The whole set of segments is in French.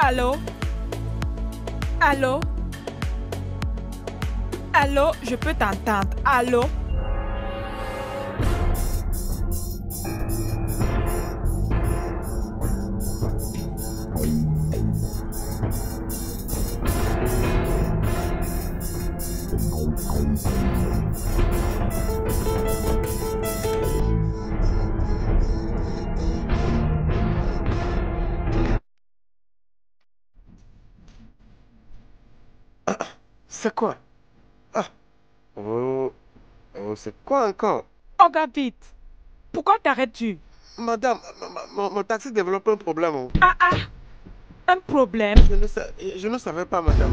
Allô? Allô? Allô? Je peux t'entendre. Allô? C'est quoi? Ah. Oh, c'est quoi encore? Oh, gars, vite. Pourquoi t'arrêtes-tu? Madame, mon taxi développe un problème. Oh. Ah, ah. Un problème? Je ne savais pas, madame.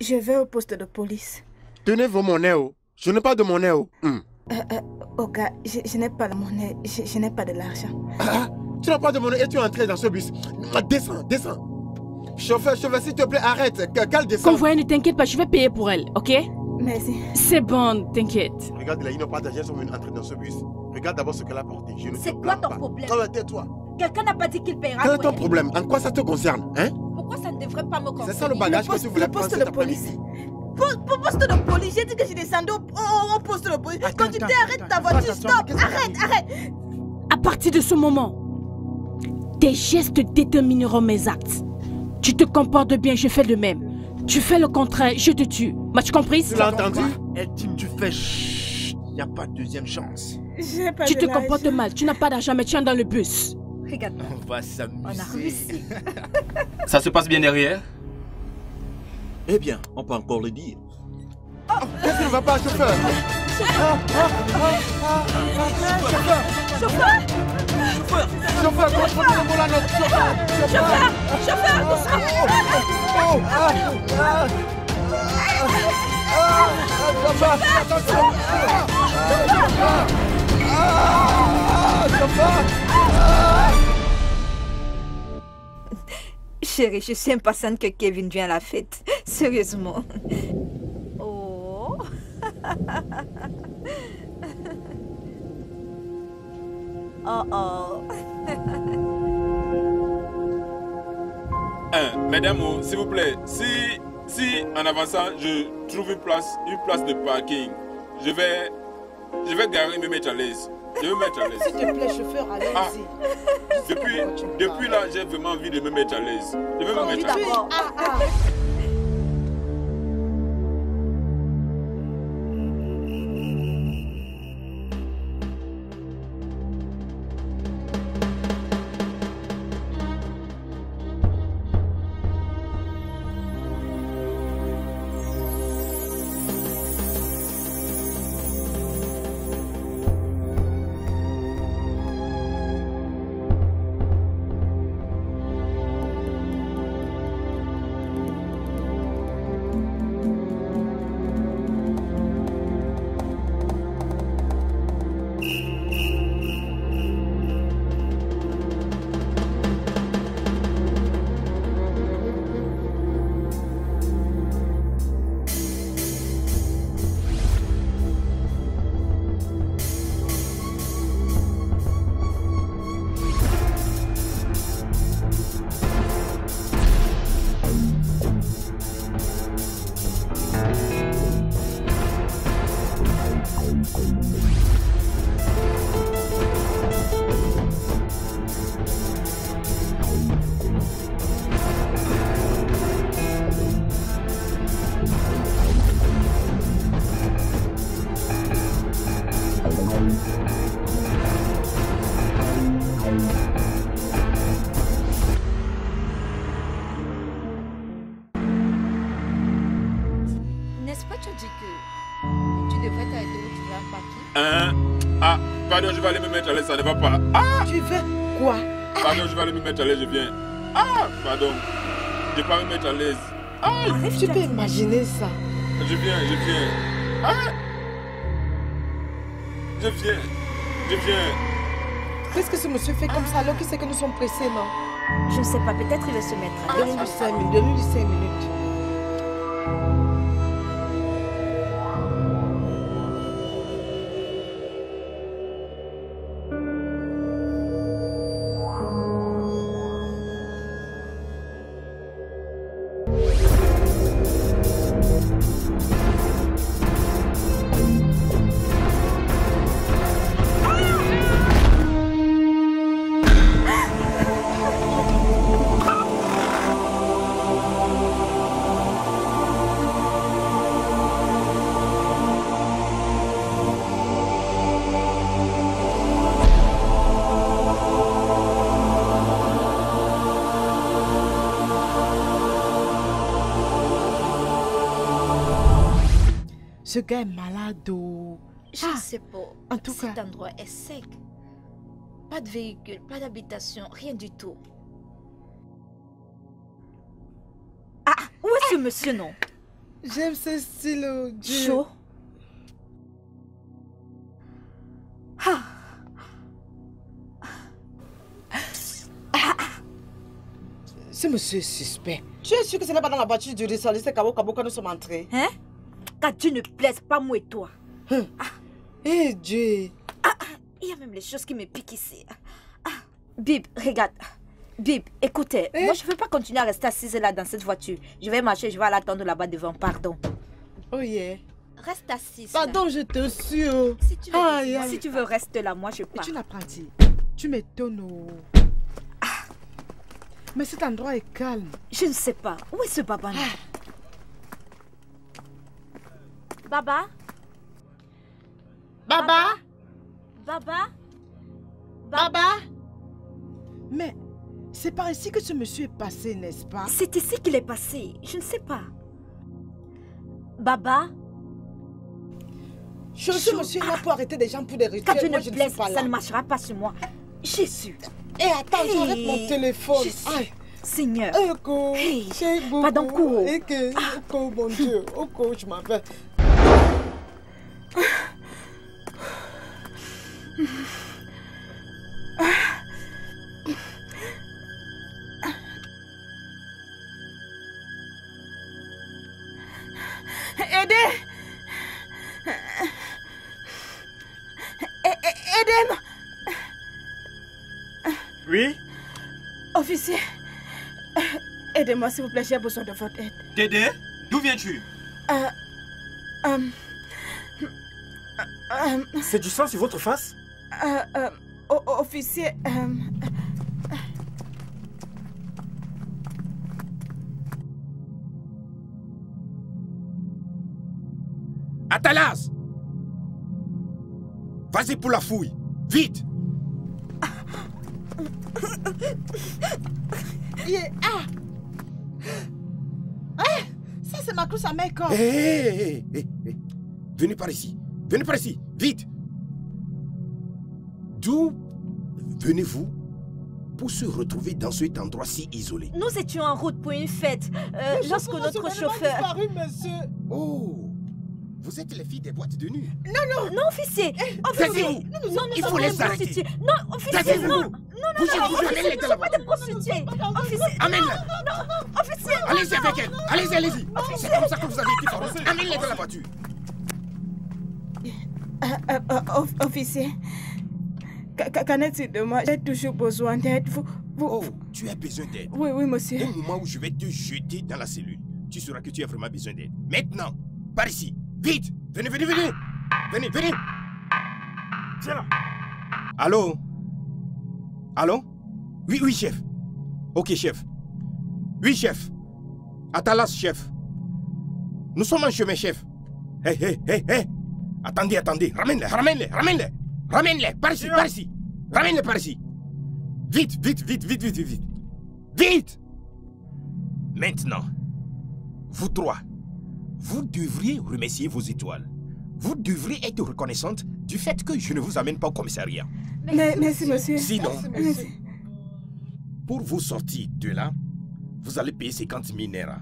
Je vais au poste de police. Tenez vos monnaies. Oh. Je n'ai pas de monnaie. Oh. Oh gars, je n'ai pas de monnaie, je n'ai pas de l'argent. Ah, tu n'as pas de monnaie et tu es entré dans ce bus. Descends. Chauffeur, s'il te plaît, arrête. Qu'elle descende. Convoyeur, ne t'inquiète pas, je vais payer pour elle, ok? Merci. C'est bon, t'inquiète. Regarde, là, ils n'ont pas d'argent, ils sont venus entrer dans ce bus. Regarde d'abord ce qu'elle a porté. C'est quoi ton problème? Tais-toi. Quelqu'un n'a pas dit qu'il paiera. Quel est ton problème? En quoi ça te concerne, hein? Pourquoi ça ne devrait pas me concerner? C'est ça le bagage que tu voulais prendre cet après-midi. Poste de police, j'ai dit que je descendais au poste de police. Quand tu t'arrêtes ta voiture, stop, arrête. À partir de ce moment, tes gestes détermineront mes actes. Tu te comportes bien, je fais de même. Tu fais le contraire, je te tue. M'as-tu compris? Tu l'as entendu? Elle dit tu fais chut, il n'y a pas de deuxième chance. Tu te comportes mal, tu n'as pas d'argent, mais tu es dans le bus. Regarde. On va s'amuser. On a réussi. Ça se passe bien derrière? Eh bien, on peut encore le dire. Oh, Qu'est-ce qui ne va pas, chauffeur? Chauffeur, contrôlez-moi la note, Chauffeur, Chérie, je suis impatiente que Kevin vienne à la fête. Sérieusement. Oh. Oh. Mesdames, s'il vous plaît, si en avançant, je trouve une place de parking, je vais garer et me mettre à l'aise. Je vais me mettre à l'aise. S'il te plaît, chauffeur, allez-y. Depuis là, j'ai vraiment envie de me mettre à l'aise. Je vais me mettre à l'aise. N'est-ce pas, tu dis que tu devrais t'arrêter où tu vas partir? Pardon, je vais aller me mettre à l'aise, ça ne va pas. Tu veux quoi? Pardon, je vais aller me mettre à l'aise, je viens. Pardon, je vais pas me mettre à l'aise. Tu peux imaginer ça? Je viens. Je viens. Qu'est-ce que ce monsieur fait comme ça alors qu'il sait que nous sommes pressés, non? Je ne sais pas, peut-être il va se mettre à Donne-lui 5 minutes, donne-lui 5 minutes. Ce gars est malade ou... Je ne sais pas. En tout cas... Cet endroit est sec. Pas de véhicule, pas d'habitation, rien du tout. Où est ce monsieur, non? J'aime ce style, oh Dieu. Chaud. Ce monsieur est suspect. Tu es sûr que ce n'est pas dans la voiture du ressortisseur Kabo quand nous sommes entrés? Hein? Quand tu ne plaises pas, moi et toi. Eh Dieu. Il y a même les choses qui me piquent ici. Bib, regarde. Bib, écoutez, moi je ne veux pas continuer à rester assise là dans cette voiture. Je vais marcher, je vais l'attendre là-bas devant, pardon. Oh yeah. Reste assise. Pardon, je te suis. Oh. Si tu veux rester là, moi je pars. Et tu n'as pas dit. Tu m'étonnes. Oh. Mais cet endroit est calme. Je ne sais pas. Où est ce Baba là? Baba? Baba? Baba? Baba? Mais c'est par ici que ce monsieur est passé, n'est-ce pas? C'est ici qu'il est passé. Je ne sais pas. Baba? Ce monsieur est là pour arrêter des gens pour des rituels. Quand Dieu Moi, ne je ne blesse, suis pas là. ça ne marchera pas sur moi. Jésus. Et attends, j'arrête mon téléphone. Jésus. Aïe. Seigneur. Eko, Hey, c'est beaucoup. pardon, Kouro. Eko, mon Dieu. Oko, je m'en vais. Aidez! Aidez-moi! Oui? Officier, aidez-moi s'il vous plaît, j'ai besoin de votre aide. Dédé, d'où viens-tu? C'est du sang sur votre face? Officier, Atalas! Vas-y pour la fouille. Vite! Ça, c'est ma couche à mes corps. Hé! Venez par ici. Venez par ici. Vite! D'où venez-vous pour se retrouver dans cet endroit si isolé? Nous étions en route pour une fête lorsque notre chauffeur... disparu, monsieur. Oh! Vous êtes les filles des boîtes de nuit. Non, officier. Taisez-vous! Il faut les arrêter. Prostituées. Non, officier, Taisez-vous! non. Bougez-vous, Officier, amenez-les nous dans ne la sommes pas des voiture. prostituées. Officier. Amène-les! Non, officier. Allez-y avec elle! Allez-y, allez-y! C'est comme ça que vous avez été formés. Amène-les dans la voiture. officier, qu'en est-il de moi? J'ai toujours besoin d'aide. Oh, tu as besoin d'aide. Oui, monsieur. Au moment où je vais te jeter dans la cellule, tu sauras que tu as vraiment besoin d'aide. Maintenant, par ici, vite! Venez! Venez! Tiens là! Allô? Oui, chef. Ok, chef. Oui, chef. Atalas, chef. Nous sommes en chemin, chef. Hé! Attendez. Ramène-les, par ici. Ramène-les par ici. Vite! Maintenant, vous trois, vous devriez remercier vos étoiles. Vous devriez être reconnaissante du fait que je ne vous amène pas au commissariat. Merci, monsieur. Sinon, Merci. pour vous sortir de là, vous allez payer 50 000 naira.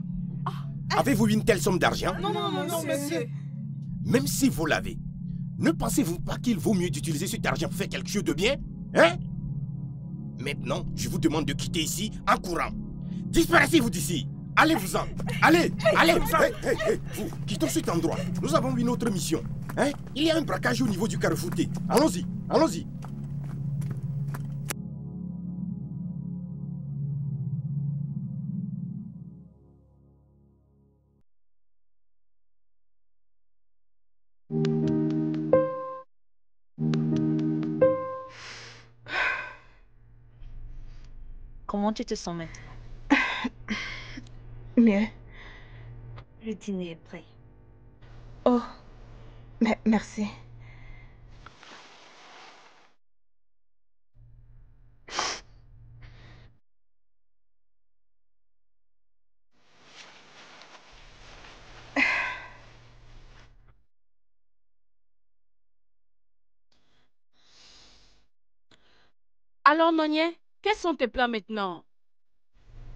Avez-vous une telle somme d'argent? Non, monsieur. Même si vous l'avez, ne pensez-vous pas qu'il vaut mieux d'utiliser cet argent pour faire quelque chose de bien? Hein? Maintenant, je vous demande de quitter ici en courant. Disparaissez-vous d'ici. Allez-vous-en. Allez. Vous, quittons cet endroit. Nous avons une autre mission. Hein? Il y a un braquage au niveau du carrefour T. Allons-y. Comment tu te sens maintenant? Mieux. Le dîner est prêt. Oh, merci. Alors, Nonier, quels sont tes plans maintenant?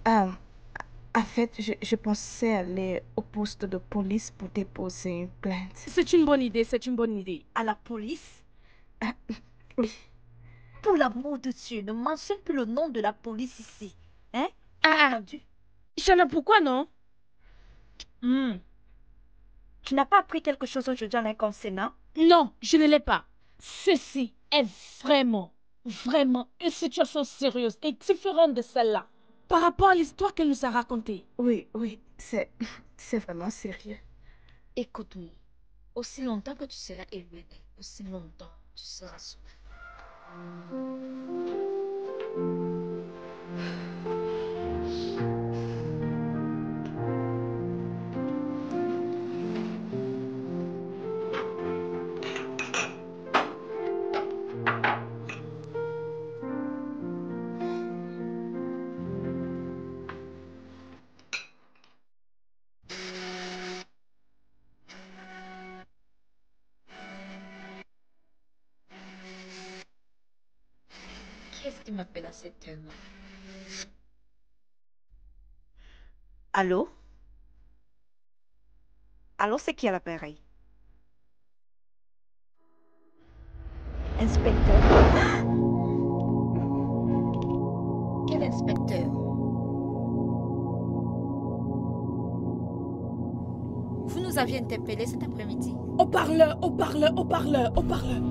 En fait, je pensais aller au poste de police pour déposer une plainte. C'est une bonne idée. À la police? Oui. Pour l'amour de Dieu, ne mentionne plus le nom de la police ici. Hein? Entendu? Chana, pourquoi non? Tu n'as pas appris quelque chose aujourd'hui à l'inconscient? Non, je ne l'ai pas. Ceci est vraiment une situation sérieuse et différente de celle-là. Par rapport à l'histoire qu'elle nous a racontée. Oui, c'est vraiment sérieux. Écoute-moi. Aussi longtemps que tu seras élevé, aussi longtemps tu seras sauvé. Qu'est-ce qui m'appelle à cette heure? Allô? Allô, c'est qui à l'appareil? Inspecteur. Quel inspecteur? Vous nous aviez interpellés cet après-midi. Haut-parleur, haut-parleur, haut-parleur, haut-parleur.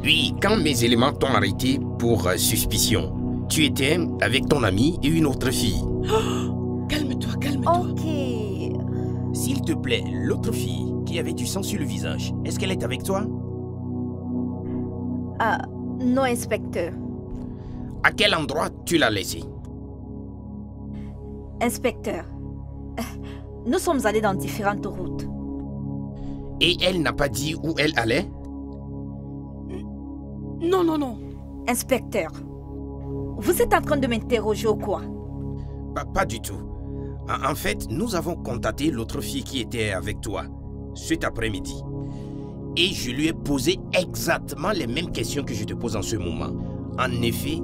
Oui, quand mes éléments t'ont arrêté pour suspicion, tu étais avec ton ami et une autre fille. Oh, calme-toi, calme-toi. Ok. S'il te plaît, l'autre fille qui avait du sang sur le visage, est-ce qu'elle est avec toi? Ah, non, inspecteur. À quel endroit tu l'as laissée? Inspecteur, nous sommes allés dans différentes routes. Et elle n'a pas dit où elle allait? Non, non, non. Inspecteur, vous êtes en train de m'interroger ou quoi? Pas du tout. En fait, nous avons contacté l'autre fille qui était avec toi cet après-midi. Et je lui ai posé exactement les mêmes questions que je te pose en ce moment. En effet,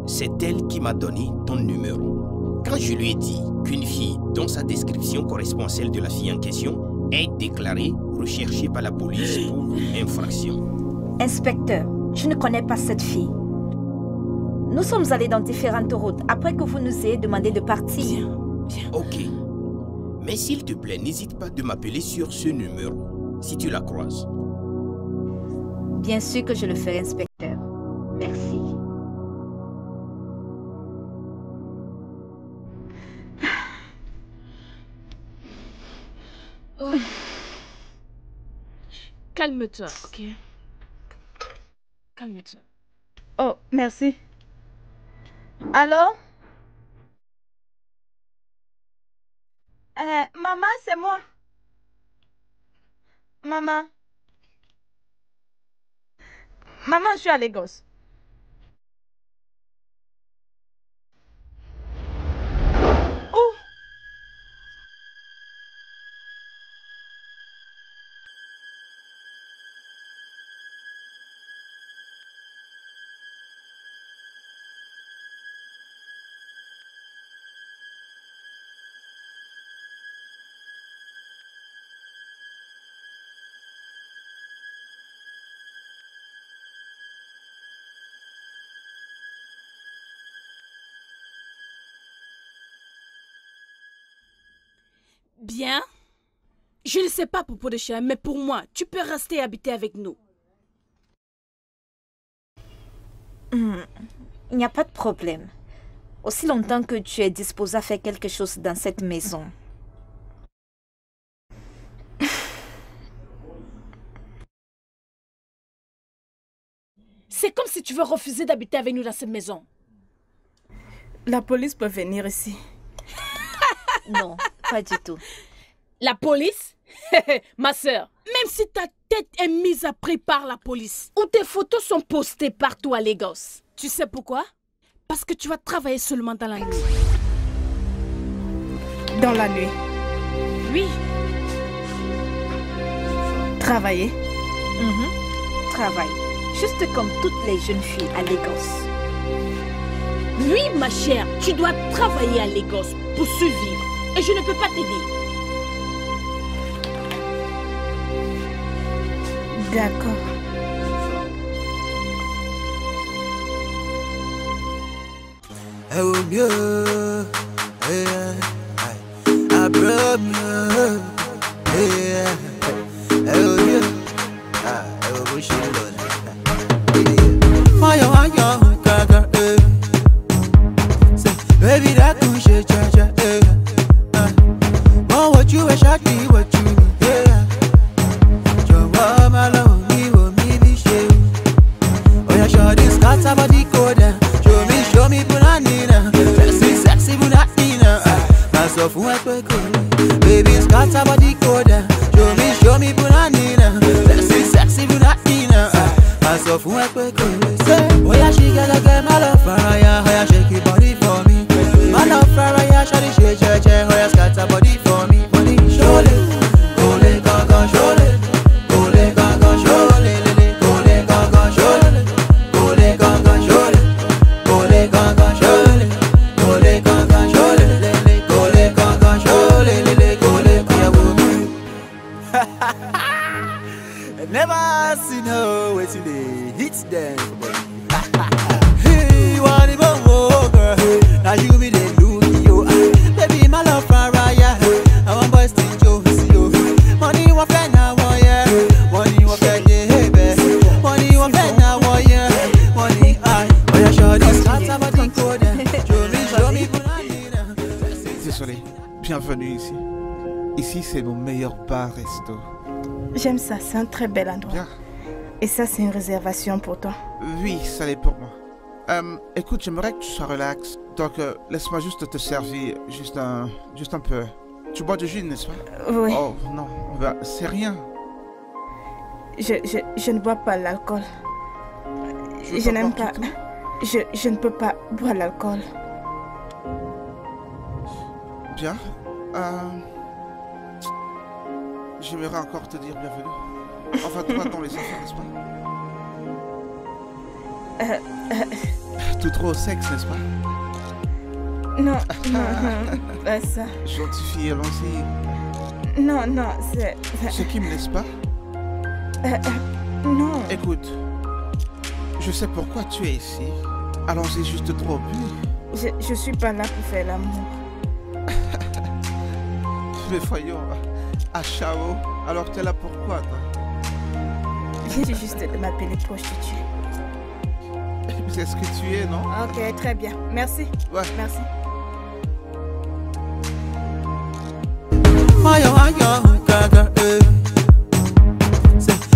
c'est elle qui m'a donné ton numéro. Quand je lui ai dit qu'une fille dont sa description correspond à celle de la fille en question est déclarée recherchée par la police pour infraction. Inspecteur, je ne connais pas cette fille. Nous sommes allés dans différentes routes après que vous nous ayez demandé de partir. Bien. Ok. Mais s'il te plaît, n'hésite pas de m'appeler sur ce numéro, si tu la croises. Bien sûr que je le ferai, inspecteur. Merci. Oh. Calme-toi, ok? Calme-toi. Oh, merci. Allô? Maman, c'est moi. Maman. Maman, je suis à Lagos. Où? Bien. Je ne sais pas pour de chien, mais pour moi, tu peux rester habiter avec nous. Il n'y a pas de problème. Aussi longtemps que tu es disposé à faire quelque chose dans cette maison. C'est comme si tu veux refuser d'habiter avec nous dans cette maison. La police peut venir ici. Non, pas du tout. La police? Ma sœur, même si ta tête est mise à prix par la police, ou tes photos sont postées partout à Lagos, tu sais pourquoi? Parce que tu vas travailler seulement dans la nuit. Dans la nuit. Oui. Travailler. Travail. Juste comme toutes les jeunes filles à Lagos. Oui, ma chère, tu dois travailler à Lagos pour survivre. Et je ne peux pas t'aider. D'accord. Oh mieux, I broke you, oh mieux, I wish you would. Why you gaga, say baby that do shit, oh what you wish I did, what you need, your mom alone, me be shit. Oh yeah, sure this got somebody go there. Show me Bunanina, sexy Bunanina. Myself went quick, baby, scatter body coda. Show me Bunanina, sexy Bunanina. Myself went quick, say, oh yeah, she get my love fire, oh yeah, shake your body for me. My love fire, yeah, shawty shake, oh yeah, scatter body for me, body. Show it, go le gaga, show it, go le gaga, show it, go le gaga, show it, go le gaga, show it. to know what's in the hits them. Hey, what about more girl? Now you be the Louis, yo. Baby, my love for Raya. I want boys to show you. Money wa fẹ́ na wọ yẹ. Money wa fẹ́ dé baby. Money wa fẹ́ na wọ yẹ. Money I. Oh yeah, sure this cat about the code. Show me. Désolé. Bienvenue ici. Ici, c'est mon meilleur bar-resto. J'aime ça, c'est un très bel endroit. Bien. Et ça, c'est une réservation pour toi. Oui, ça l'est pour moi. Écoute, j'aimerais que tu sois relax. Donc, laisse-moi juste te servir, juste un peu. Tu bois du gin, n'est-ce pas? Oui. Oh, non, bah, c'est rien. Je ne bois pas l'alcool. Je n'aime pas. Je ne peux pas boire l'alcool. Bien. J'aimerais encore te dire bienvenue. Enfin, toi, dans les affaires, n'est-ce pas? Tout trop au sexe, n'est-ce pas? Non, non, pas ça. Gentille fille, allons-y. Non, c'est... Ce qui me laisse pas? Non. Écoute, je sais pourquoi tu es ici. Allons-y juste trop plus. Je suis pas là pour faire l'amour. Mais voyons, à Chao, alors t'es là pourquoi, toi? J'ai juste de m'appeler prostituée. C'est ce que tu es, non? Ok, très bien. Merci. Ouais. Merci.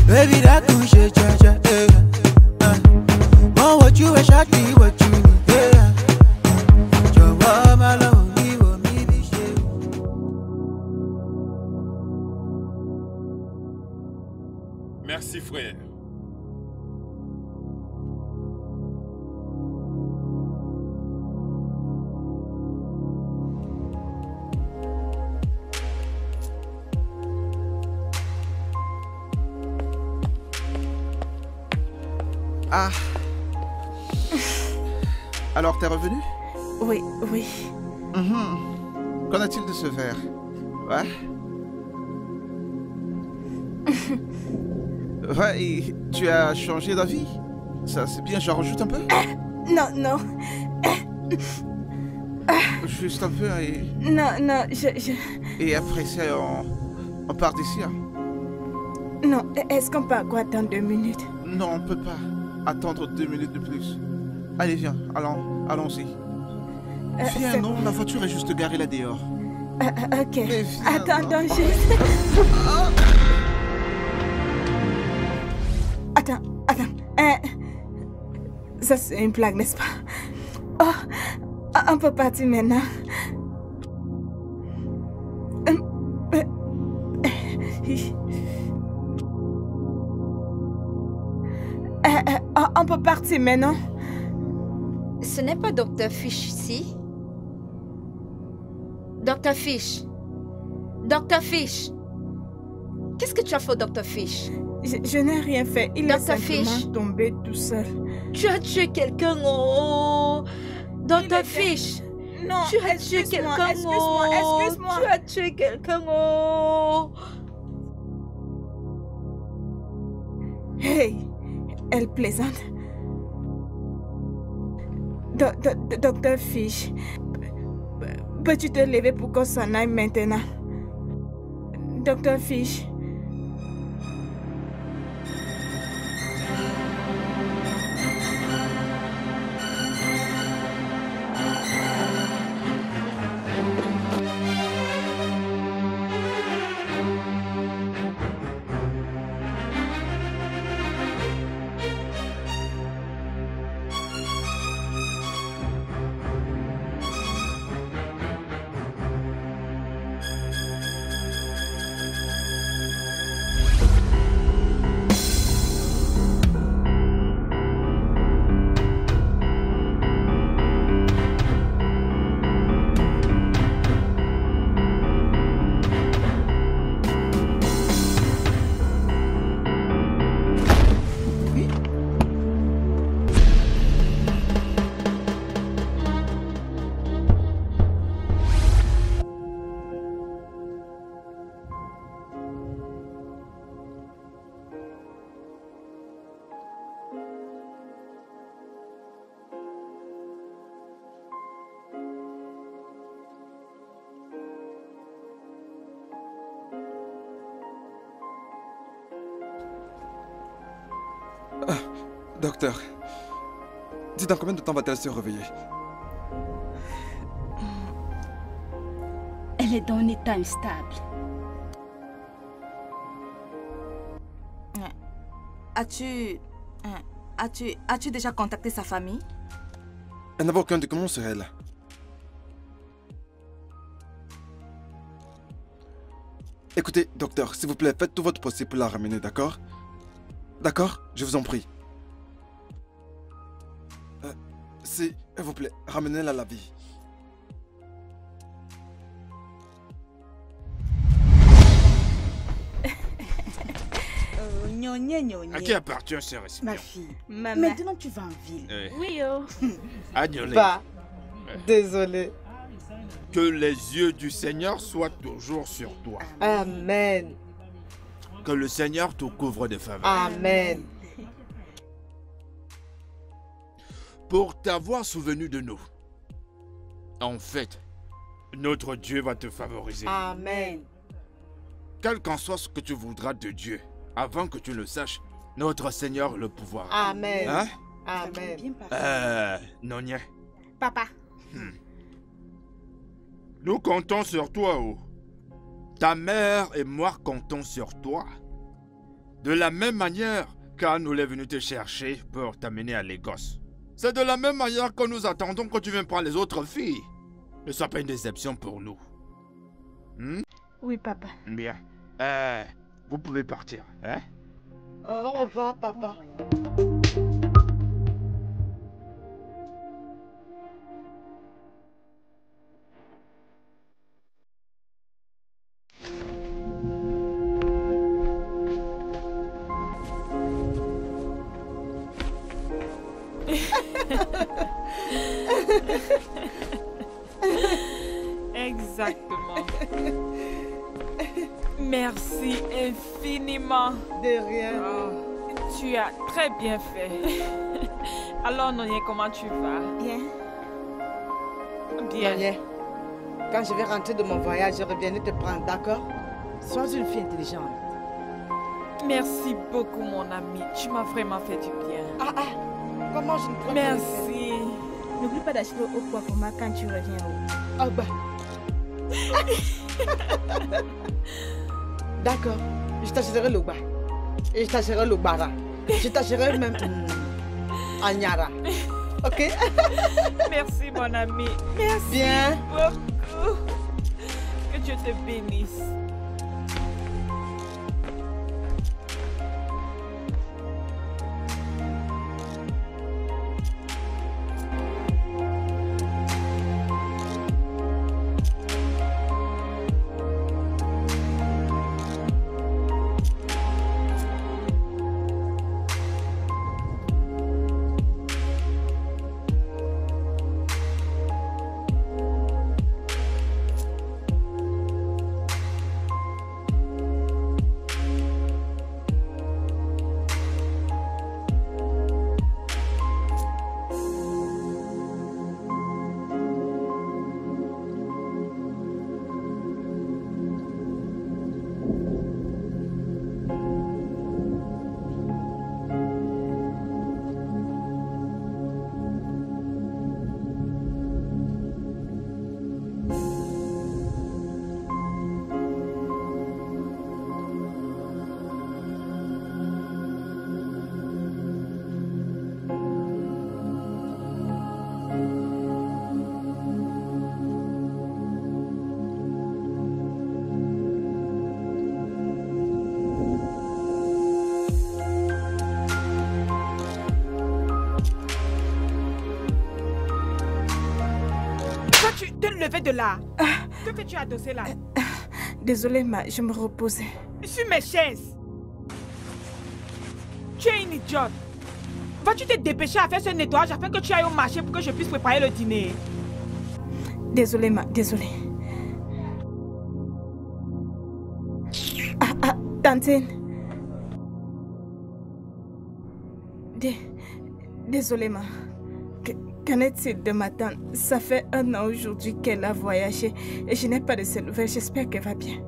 Baby, that cool shit, oh, what you wish I did, what you need, yeah. Merci, frère. Ah. Alors, t'es revenu? Oui. Qu'en a-t-il de ce verre? Ouais. Ouais, et tu as changé d'avis? Ça, c'est bien, j'en rajoute un peu? Non. Juste un peu et... Non, Et après ça, on part d'ici, hein? Non, est-ce qu'on peut encore attendre 2 minutes? Non, on peut pas attendre 2 minutes de plus. Allez, viens, allons-y. Viens, non, la voiture est juste garée là dehors. Ok. Attends, Attends. Ça, c'est une blague, n'est-ce pas? Oh, on peut partir maintenant. On peut partir maintenant. Ce n'est pas Dr. Fish ici. Dr. Fish. Dr. Fish. Qu'est-ce que tu as fait au Dr. Fish? Je n'ai rien fait. Il est Dr. Fish. simplement tombé tout seul. Tu as tué quelqu'un, oh. Dr. Fish. Non, tu as tué quelqu'un, excuse-moi. Tu as tué quelqu'un, oh. Hey, elle plaisante. Dr. Fish, peux-tu te lever pour qu'on s'en aille maintenant? Dr. Fish. Docteur, dis dans combien de temps va-t-elle se réveiller? Elle est dans un état instable. As-tu déjà contacté sa famille? Elle n'avait aucun document sur elle. Écoutez, docteur, s'il vous plaît, faites tout votre possible pour la ramener, d'accord? D'accord? Je vous en prie. S'il vous plaît, ramenez-la à la vie. À qui appartient ce récipient? Ma fille, maintenant tu vas en ville. Oui, oh. Agnolé. Bah, désolé. Que les yeux du Seigneur soient toujours sur toi. Amen. Que le Seigneur te couvre de faveur. Amen. Pour t'avoir souvenu de nous. En fait, notre Dieu va te favoriser. Amen. Quel qu'en soit ce que tu voudras de Dieu, avant que tu le saches, notre Seigneur le pouvoir. Amen. Hein? Amen. Nonia. Papa. Nous comptons sur toi, oh. Ta mère et moi comptons sur toi. De la même manière qu'Anne nous est venue te chercher pour t'amener à Lagos. C'est de la même manière que nous attendons que tu viennes prendre les autres filles. Ne sois pas une déception pour nous. Oui, papa. Bien. Vous pouvez partir, hein? Au revoir, papa. Exactement. Merci infiniment. De rien. Oh, tu as très bien fait. Alors, Nonia, comment tu vas? Bien. Bien. Nonia, quand je vais rentrer de mon voyage, je reviendrai te prendre, d'accord? Sois une fille intelligente. Merci beaucoup, mon ami. Tu m'as vraiment fait du bien. Comment je ne peux pas. Merci. N'oublie pas d'acheter au poids pour moi quand tu reviens. Ah bah. D'accord. Je t'achèterai le bas. Et je t'achèterai le bara. Je t'achèterai même Agnara. Ok? Merci, mon ami. Merci bien beaucoup. Que Dieu te bénisse. Levé de là. Que fais-tu adossé là? Désolée, ma, je me reposais. Sur mes chaises. Tu es une idiote. Vas-tu te dépêcher à faire ce nettoyage afin que tu ailles au marché pour que je puisse préparer le dîner? Désolée, ma, désolée. Tantine. Désolée, ma. Qu'en est-il de ma tante? Ça fait 1 an aujourd'hui qu'elle a voyagé et je n'ai pas de ses nouvelles. J'espère qu'elle va bien.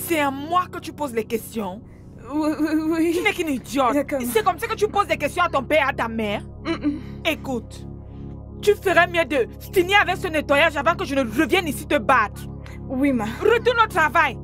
C'est à moi que tu poses les questions? Oui. Tu n'es qu'une idiote. C'est comme ça que tu poses des questions à ton père et à ta mère? Écoute, tu ferais mieux de finir avec ce nettoyage avant que je ne revienne ici te battre. Oui, ma. Retourne au travail.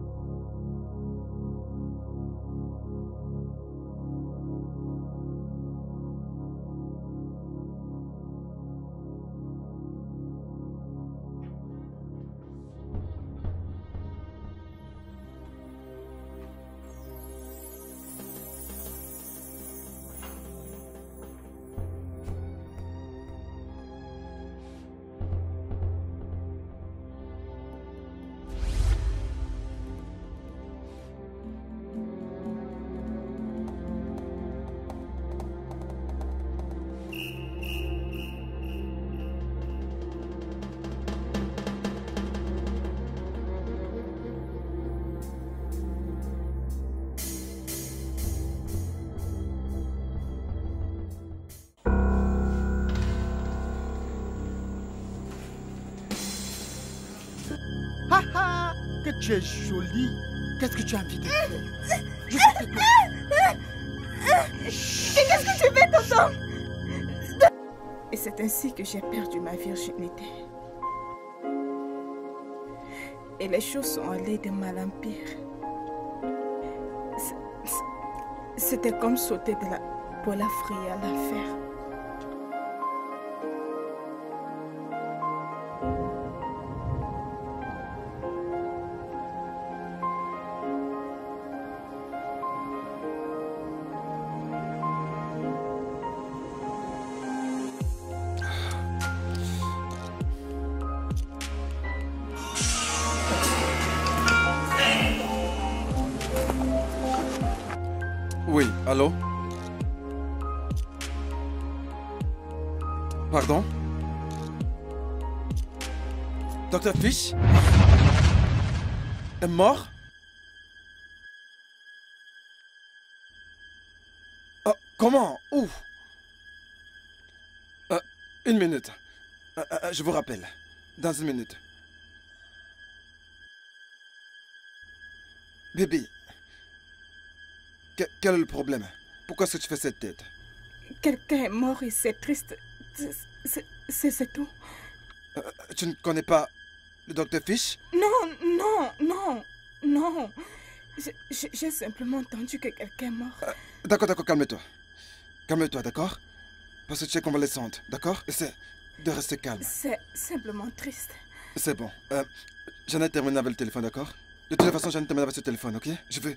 Que tu es jolie. Qu'est-ce que tu as envie de faire? Qu'est-ce que tu fais, tonton? Et c'est ainsi que j'ai perdu ma virginité. Et les choses sont allées de mal en pire. C'était comme sauter de la poêle à frire à l'enfer. Oui, allô? Pardon? Dr. Fish? Est mort? Comment? Où? Une minute. Je vous rappelle. Dans une minute. Bébé. Quel est le problème? Pourquoi est-ce que tu fais cette tête? Quelqu'un est mort et c'est triste. C'est tout. Tu ne connais pas le Dr. Fish? Non. J'ai simplement entendu que quelqu'un est mort. D'accord, calme-toi. Calme-toi, d'accord? Parce que tu es convalescente, d'accord? Essaie de rester calme. C'est simplement triste. C'est bon. J'en ai terminé avec le téléphone, d'accord? De toute façon, j'en ai terminé avec ce téléphone, ok? Je veux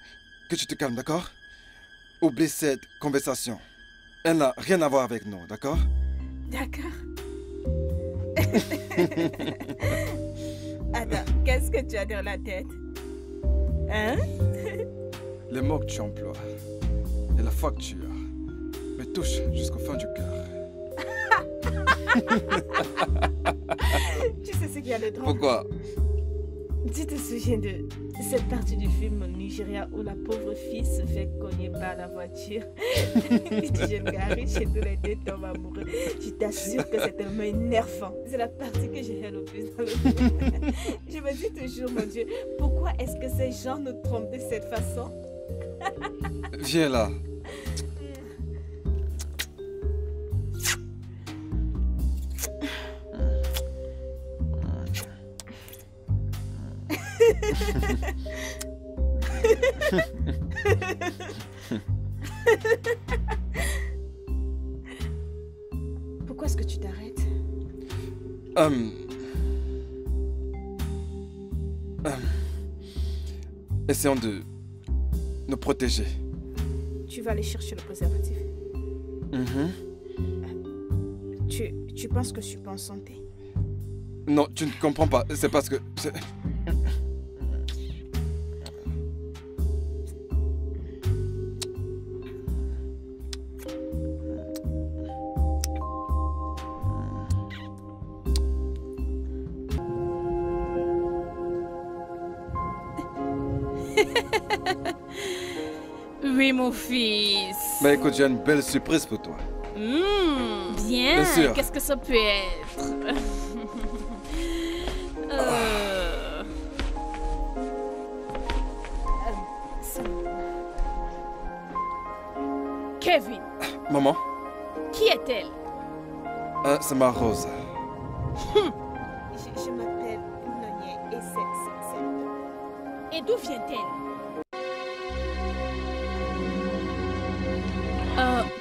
que tu te calmes, d'accord? Oublie cette conversation. Elle n'a rien à voir avec nous, d'accord? D'accord. Attends, qu'est-ce que tu as dans la tête? Hein? Les mots que tu emploies et la facture me touchent jusqu'au fond du cœur. Tu sais ce qu'il y a de drôle? Pourquoi? Tu te souviens de cette partie du film au Nigeria où la pauvre fille se fait cogner par la voiture? Du jeune gars riche et tous les deux tombent amoureux. Je t'assure que c'est tellement énervant. C'est la partie que j'ai le plus dans le film. Je me dis toujours, mon Dieu, pourquoi est-ce que ces gens nous trompent de cette façon? Viens là. Pourquoi est-ce que tu t'arrêtes? Essayons de nous protéger. Tu vas aller chercher le préservatif. Tu penses que je suis pas en santé? Non, tu ne comprends pas. C'est parce que... Oui, mon fils. Mais écoute, j'ai une belle surprise pour toi. Bien. Bien sûr. Qu'est-ce que ça peut être? Kevin, Maman, qui est-elle? c'est ma Rose. Je m'appelle Nonye et c'est... Et d'où vient-elle?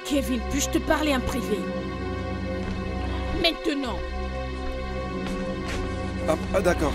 Kevin, puis-je te parler en privé? Maintenant. D'accord.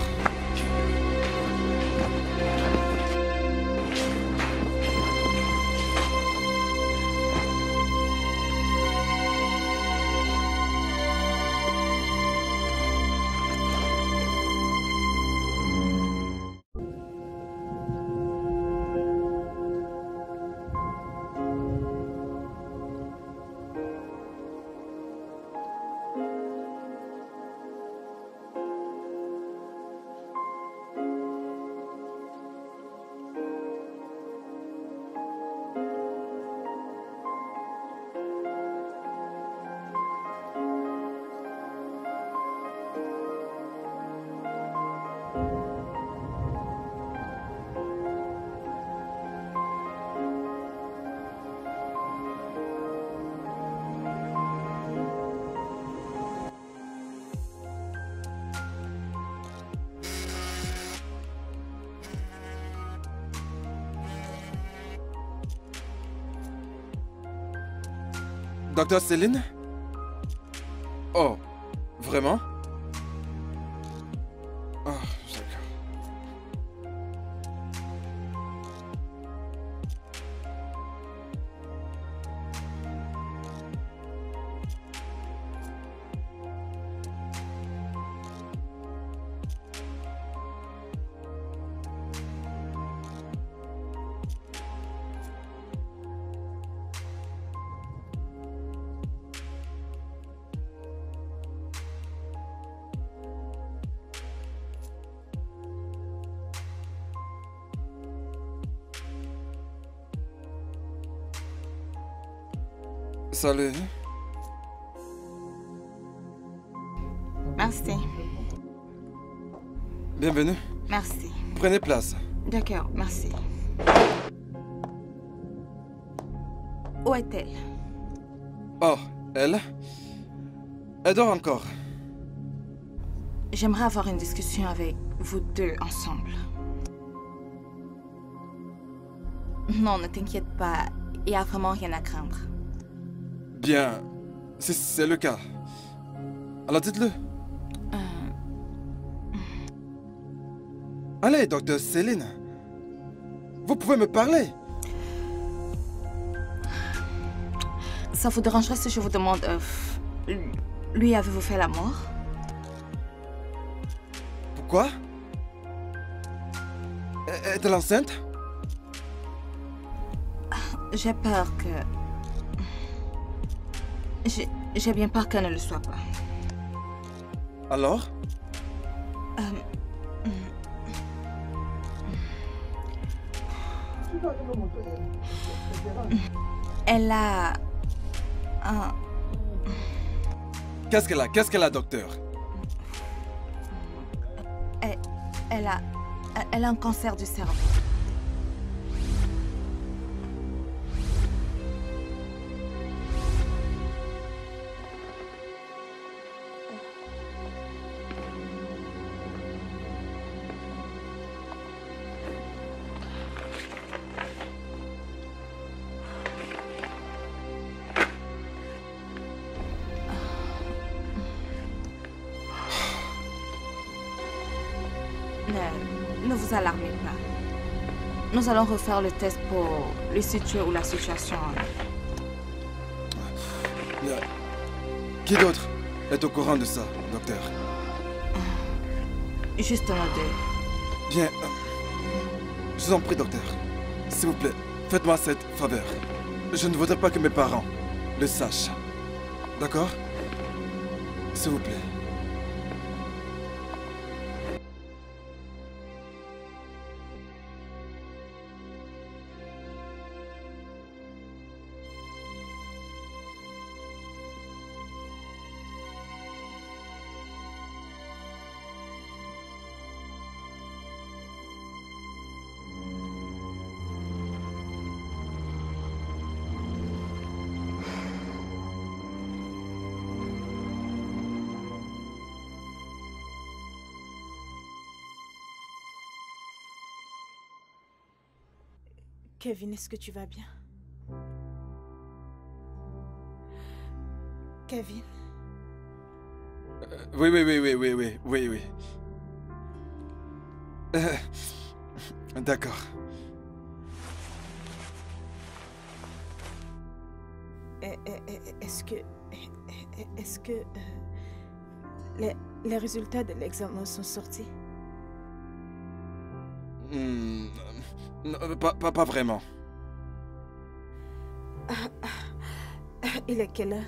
Docteur Céline? Oh, vraiment? Ah, d'accord. Salut. Merci. Bienvenue. Merci. Prenez place. D'accord, merci. Où est-elle? Oh, elle? Elle dort encore. J'aimerais avoir une discussion avec vous deux ensemble. Non, ne t'inquiète pas. Il n'y a vraiment rien à craindre. Bien, c'est le cas. Alors dites-le. Allez, docteur Céline. Vous pouvez me parler. Ça vous dérangerait si je vous demande... lui, avez-vous fait la mort? Pourquoi? Est-elle enceinte? J'ai peur que... J'ai bien peur qu'elle ne le soit pas. Alors? Elle a... Qu'est-ce qu'elle a? Qu'est-ce qu'elle a, docteur? Elle a un cancer du cerveau. Ne vous alarmez pas. Nous allons refaire le test pour lui situer où la situation en est. Qui d'autre est au courant de ça, docteur? Juste nous deux. Bien. Je vous en prie, docteur. S'il vous plaît, faites-moi cette faveur. Je ne voudrais pas que mes parents le sachent. D'accord? S'il vous plaît. Kevin, est-ce que tu vas bien? Kevin? Oui. D'accord. Est-ce que les résultats de l'examen sont sortis? Non, pas vraiment. Il est quelle heure?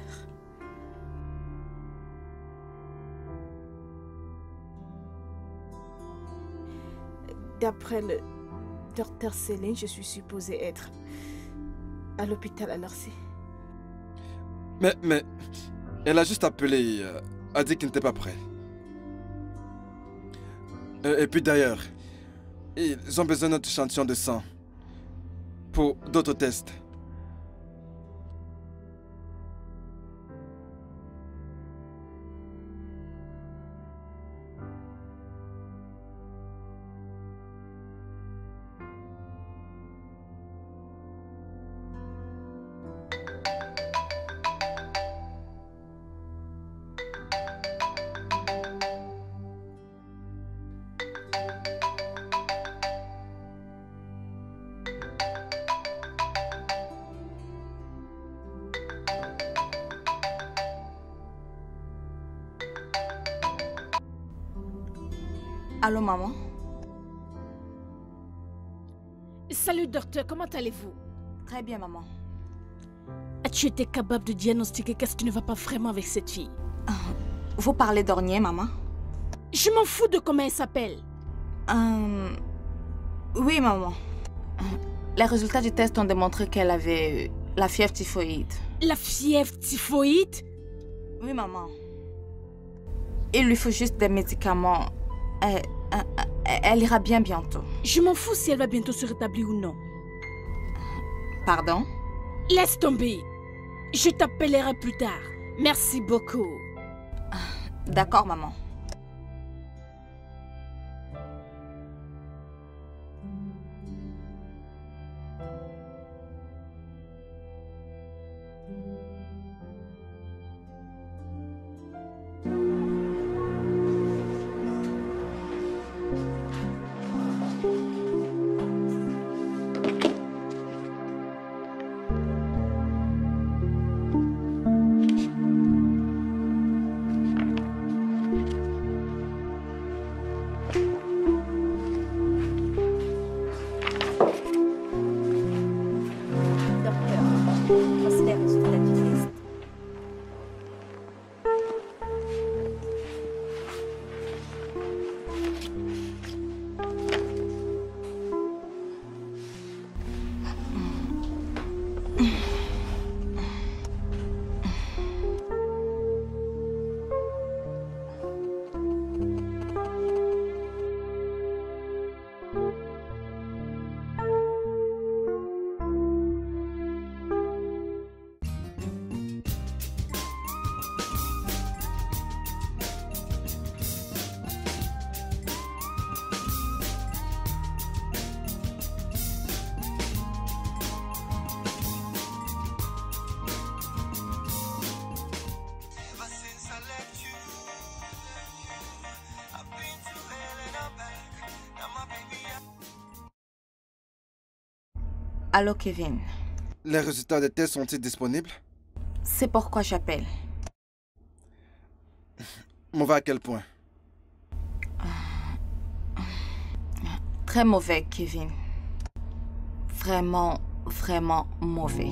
D'après le docteur Céline, je suis supposée être à l'hôpital à l'heure-ci. Mais elle a juste appelé, a dit qu'il n'était pas prêt. Et puis d'ailleurs, ils ont besoin d'autres échantillons de sang pour d'autres tests. Allô, maman? Salut, docteur. Comment allez-vous? Très bien, maman. As-tu été capable de diagnostiquer qu'est-ce qui ne va pas vraiment avec cette fille? Vous parlez d'Ornier, maman? Je m'en fous de comment elle s'appelle. Oui, maman. Les résultats du test ont démontré qu'elle avait la fièvre typhoïde. La fièvre typhoïde? Oui, maman. Il lui faut juste des médicaments. Elle ira bien bientôt. Je m'en fous si elle va bientôt se rétablir ou non. Pardon? Laisse tomber. Je t'appellerai plus tard. Merci beaucoup. D'accord, maman. Allô, Kevin. Les résultats des tests sont-ils disponibles? C'est pourquoi j'appelle. Mauvais à quel point? Très mauvais, Kevin. Vraiment, vraiment mauvais.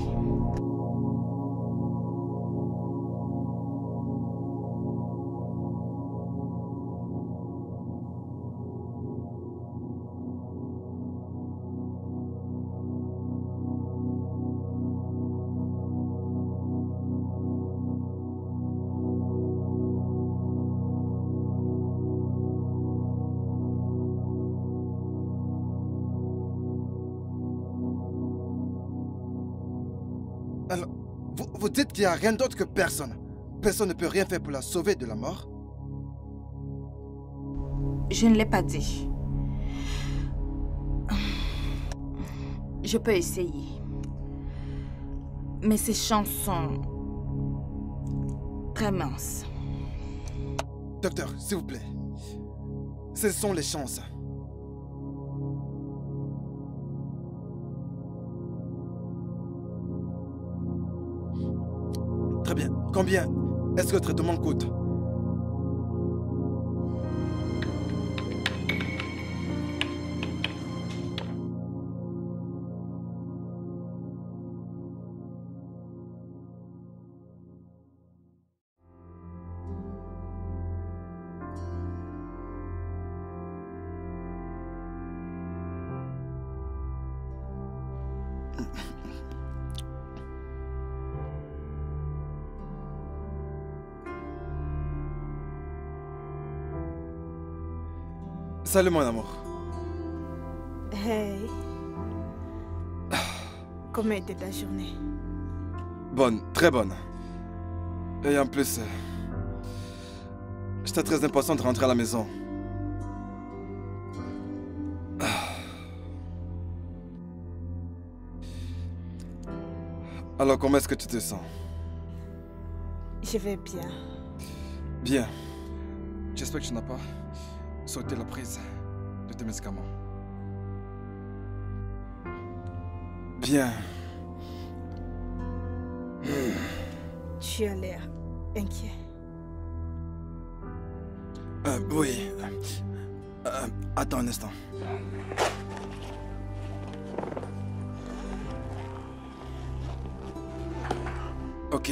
Alors, vous dites qu'il n'y a rien d'autre que personne. Personne ne peut rien faire pour la sauver de la mort? Je ne l'ai pas dit. Je peux essayer. Mais ces chances sont très minces. Docteur, s'il vous plaît. Ce sont les chances. Très bien. Combien est-ce que le traitement coûte? Salut mon amour. Hey. Comment était ta journée? Bonne, très bonne. Et en plus, j'étais très impatient de rentrer à la maison. Alors comment est-ce que tu te sens? Je vais bien. Bien. J'espère que tu n'as pas sauté la prise de tes médicaments. Bien. Tu as l'air inquiet. Oui. Attends un instant. Ok.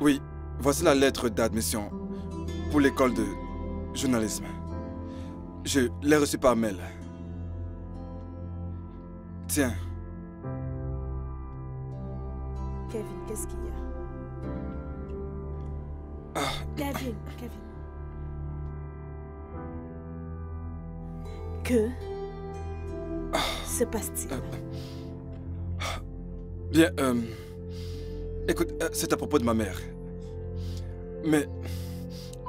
Oui, voici la lettre d'admission pour l'école de journalisme. Je l'ai reçue par mail. Tiens. Kevin, qu'est-ce qu'il y a? Kevin. Que se passe-t-il? Bien, écoute, c'est à propos de ma mère. Mais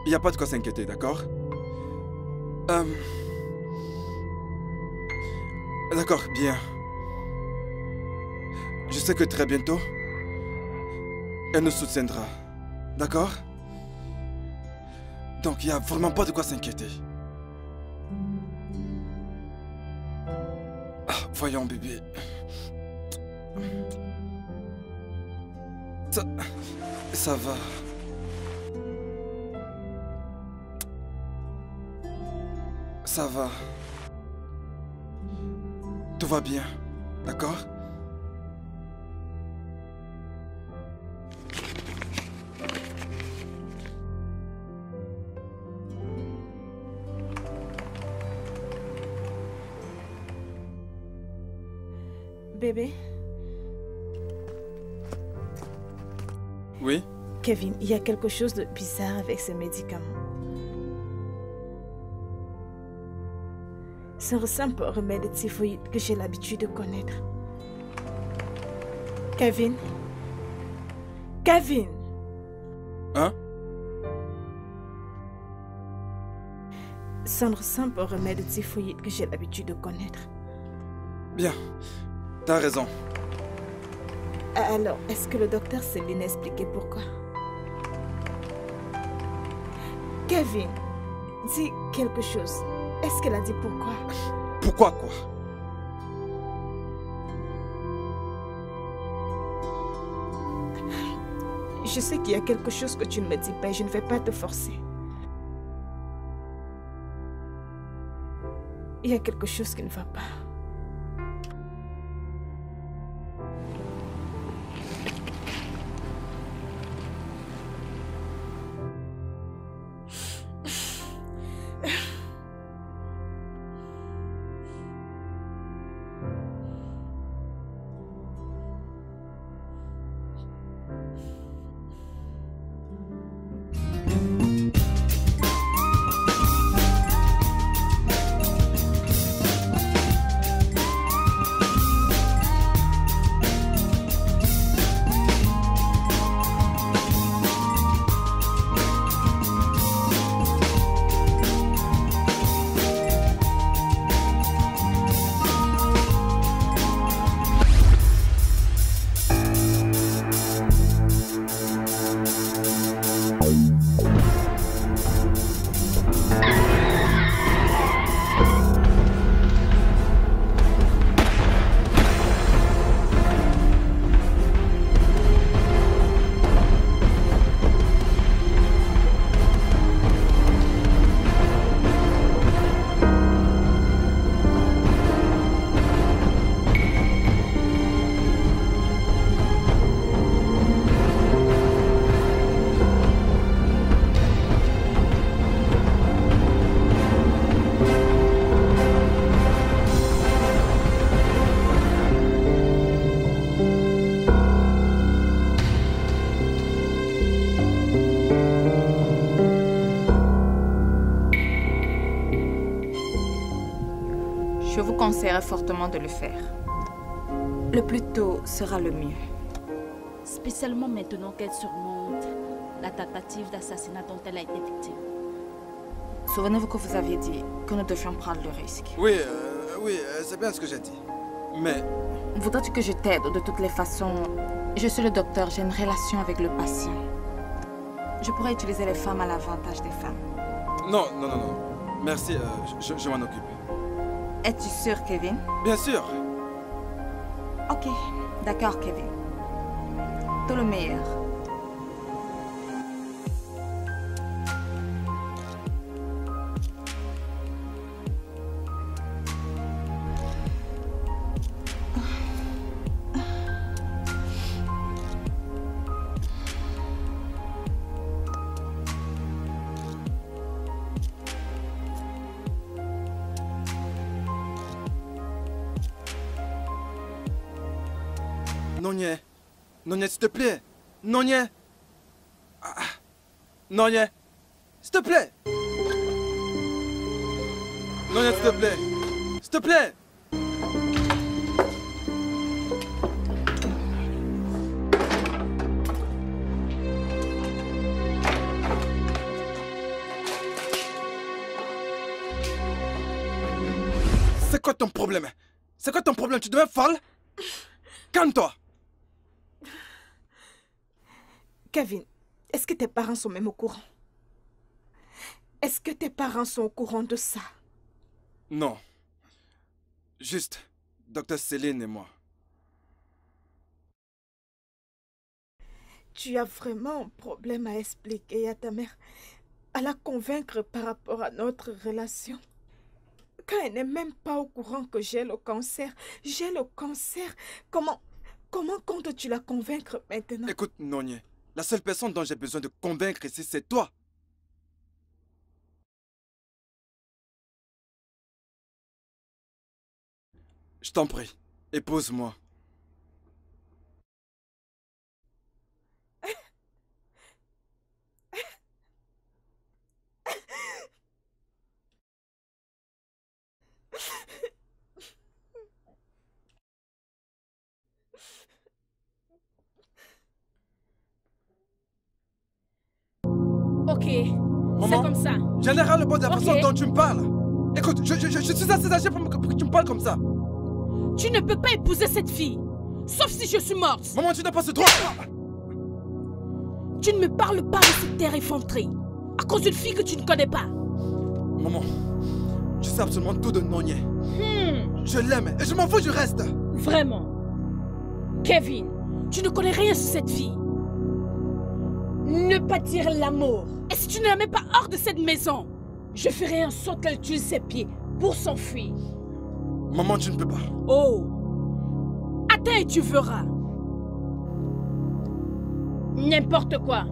il n'y a pas de quoi s'inquiéter, d'accord? D'accord, bien. Je sais que très bientôt, elle nous soutiendra. D'accord? Donc, il n'y a vraiment pas de quoi s'inquiéter. Voyons, bébé. Ça va. Ça va. Tout va bien, d'accord? Bébé? Oui? Kevin, il y a quelque chose de bizarre avec ces médicaments. Ça ressemble au remède de typhoïde que j'ai l'habitude de connaître. Kevin? Kevin! Hein? Ça ressemble au remède de typhoïde que j'ai l'habitude de connaître. Bien. T'as raison. Alors, est-ce que le docteur Céline a expliqué pourquoi? Kevin, dis quelque chose. Est-ce qu'elle a dit pourquoi? Pourquoi quoi? Je sais qu'il y a quelque chose que tu ne me dis pas et je ne vais pas te forcer. Il y a quelque chose qui ne va pas. Je vous conseillerais fortement de le faire. Le plus tôt sera le mieux. Spécialement maintenant qu'elle surmonte la tentative d'assassinat dont elle a été victime. Souvenez-vous que vous aviez dit que nous devions prendre le risque. Oui, c'est bien ce que j'ai dit. Mais... Voudrais-tu que je t'aide de toutes les façons? Je suis le docteur, j'ai une relation avec le patient. Je pourrais utiliser les femmes à l'avantage des femmes. Non. Merci, je m'en occupe. Es-tu sûr, Kevin? Bien sûr. Ok, d'accord, Kevin. Tout le meilleur. Nonye, s'il te plaît. Nonye, s'il te plaît. Nonye, s'il te plaît. S'il te plaît. C'est quoi ton problème? C'est quoi ton problème? Tu deviens folle? Calme-toi. Kevin, est-ce que tes parents sont même au courant? Est-ce que tes parents sont au courant de ça? Non. Juste Dr. Céline et moi. Tu as vraiment un problème à expliquer à ta mère, à la convaincre par rapport à notre relation. Quand elle n'est même pas au courant que j'ai le cancer. J'ai le cancer. Comment comptes-tu la convaincre maintenant? Écoute, Nonye, la seule personne dont j'ai besoin de convaincre ici, c'est toi. Je t'en prie, épouse-moi. Ok, c'est comme ça. J'en ai ras le bord de la façon dont tu me parles. Écoute, je suis assez âgé pour que tu me parles comme ça. Tu ne peux pas épouser cette fille, sauf si je suis morte. Maman, tu n'as pas ce droit. Tu ne me parles pas de cette terre effondrée, à cause d'une fille que tu ne connais pas. Maman, je sais absolument tout de Nonye. Je l'aime et je m'en fous du reste. Vraiment? Kevin, tu ne connais rien sur cette fille. Ne pas dire l'amour. Et si tu ne la mets pas hors de cette maison, je ferai en sorte qu'elle tue ses pieds pour s'enfuir. Maman, tu ne peux pas. Oh! Attends et tu verras. N'importe quoi.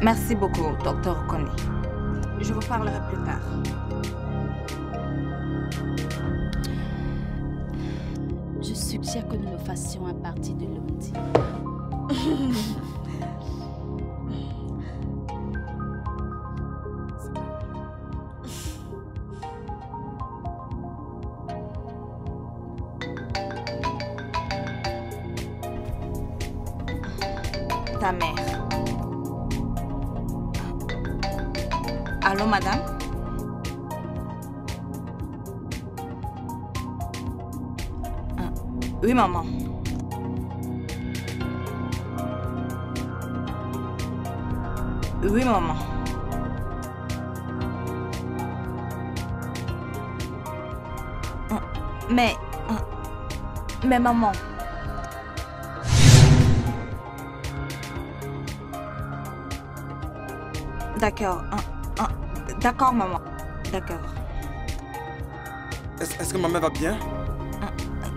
Merci beaucoup, Dr. Okoni. Je vous parlerai plus tard. Je suggère que nous le fassions à partir de lundi. Ta mère. Allô, madame? Oui, maman. Oui, maman. Mais maman. D'accord. D'accord, maman. D'accord. Est-ce que ma mère va bien?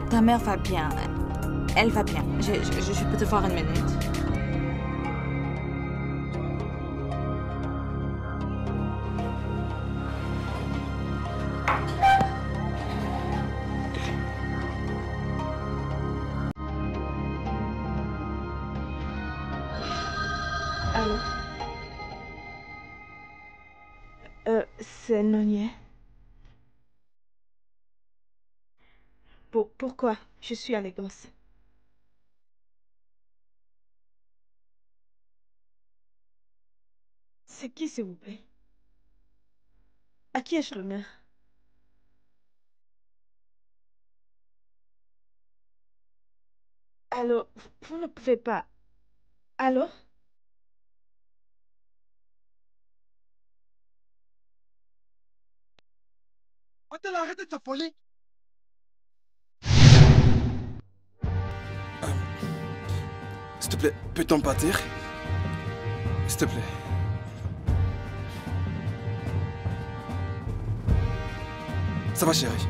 Ta mère va bien. Elle va bien. Je peux te voir une minute. Allô? C'est Nonier. Pourquoi? Je suis à Lagos. C'est qui, s'il vous plaît? À qui ai-je l'honneur? Allô? Vous ne pouvez pas. Allô? Attends, arrête de t'affoler. S'il te plaît, peut-on partir? S'il te plaît. Ça va, chérie?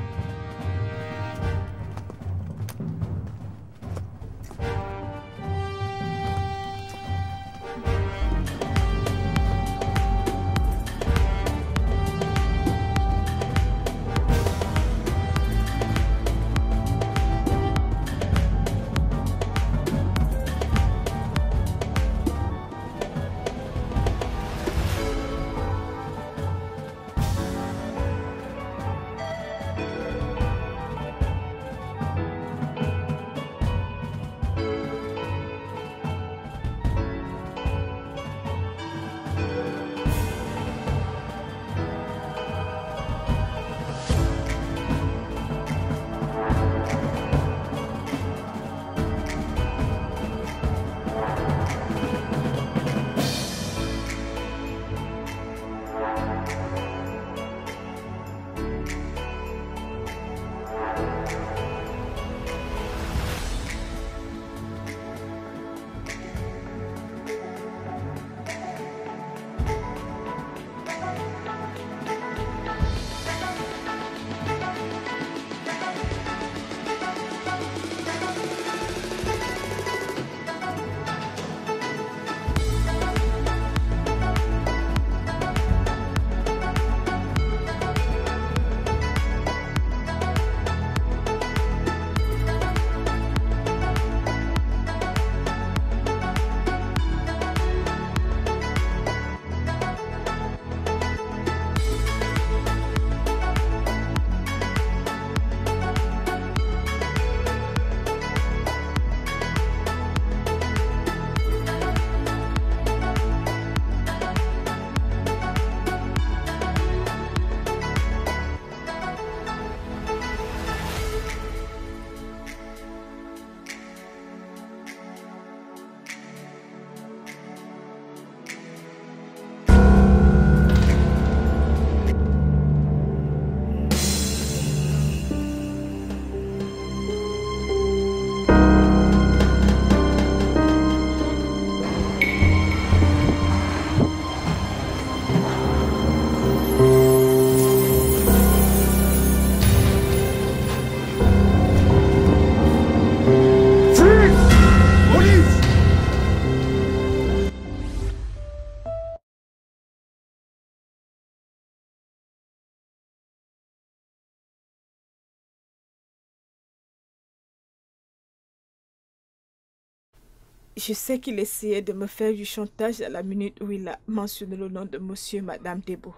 Je sais qu'il essayait de me faire du chantage à la minute où il a mentionné le nom de monsieur et madame Debo.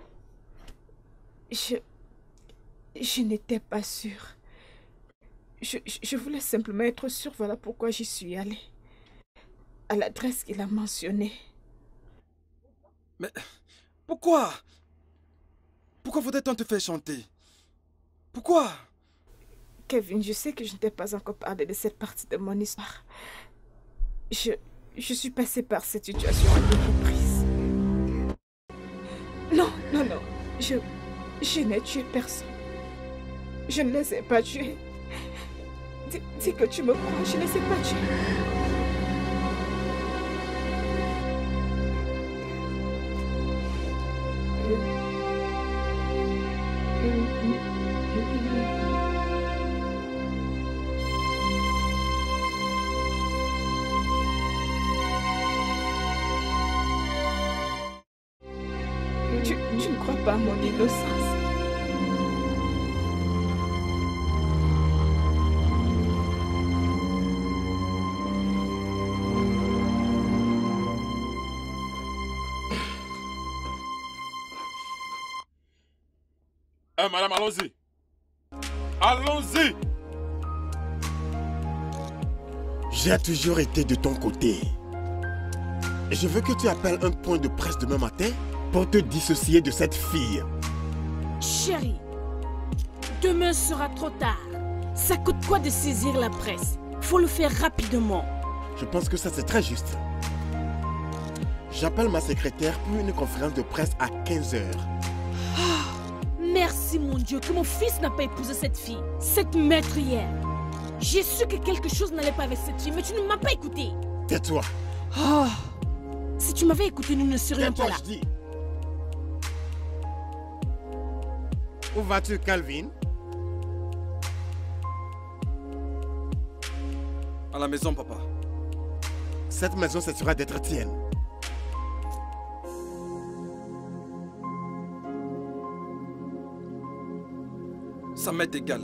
Je n'étais pas sûre. Je voulais simplement être sûre, voilà pourquoi j'y suis allée. À l'adresse qu'il a mentionnée. Mais pourquoi? Pourquoi faudrait-on te faire chanter? Pourquoi? Kevin, je sais que je ne t'ai pas encore parlé de cette partie de mon histoire. Je suis passée par cette situation à deux reprises. Non, non, non. Je n'ai tué personne. Je ne les ai pas tués. Dis que tu me crois, je ne les ai pas tués. Tu ne crois pas à mon innocence? Madame, allons-y. Allons-y. J'ai toujours été de ton côté. Je veux que tu appelles un point de presse demain matin pour te dissocier de cette fille. Chérie, demain sera trop tard. Ça coûte quoi de saisir la presse? Faut le faire rapidement. Je pense que ça c'est très juste. J'appelle ma secrétaire pour une conférence de presse à 15 h. Merci mon Dieu que mon fils n'a pas épousé cette fille, cette maîtrière. J'ai su que quelque chose n'allait pas avec cette fille, mais tu ne m'as pas écouté. Tais-toi. Oh. Si tu m'avais écouté, nous ne serions pas là. Je dis. Où vas-tu, Calvin? À la maison, papa. Cette maison, ce sera d'être tienne. Ça m'est égal.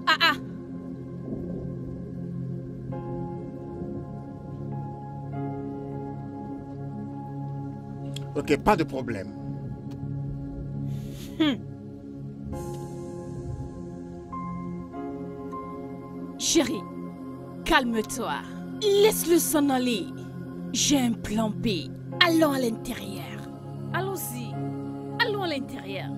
Ah ah. Ok, pas de problème. Chérie, calme-toi. Laisse-le s'en aller. J'ai un plan B. Allons à l'intérieur. Allons-y. Allons à l'intérieur.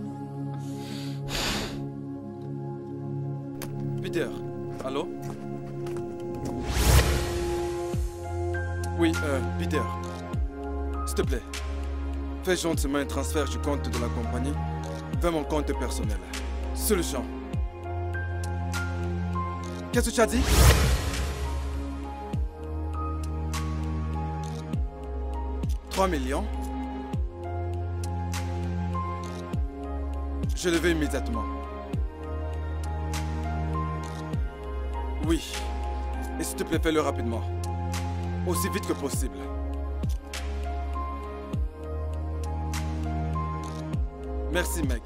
Peter, allô? Oui, Peter. S'il te plaît, fais gentiment un transfert du compte de la compagnie vers mon compte personnel. Sur le champ. Qu'est-ce que tu as dit? « 3 millions. Je le vais immédiatement. Oui. Et s'il te plaît, fais-le rapidement. Aussi vite que possible. Merci, mec.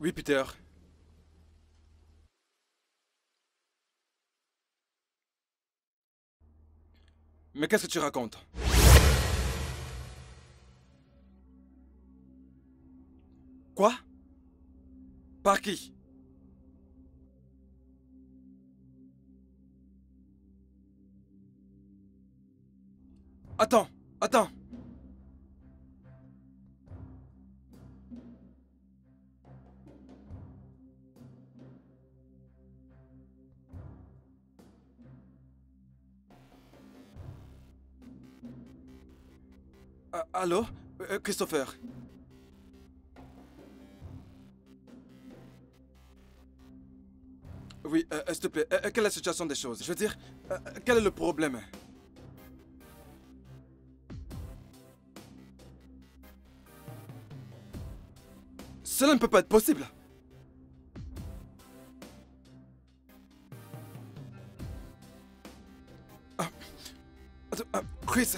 Oui, Peter. Mais qu'est-ce que tu racontes? Quoi? Par qui? Attends, attends. Allô? Christopher? Oui, s'il te plaît, quelle est la situation des choses? Je veux dire, quel est le problème? Cela ne peut pas être possible. Chris.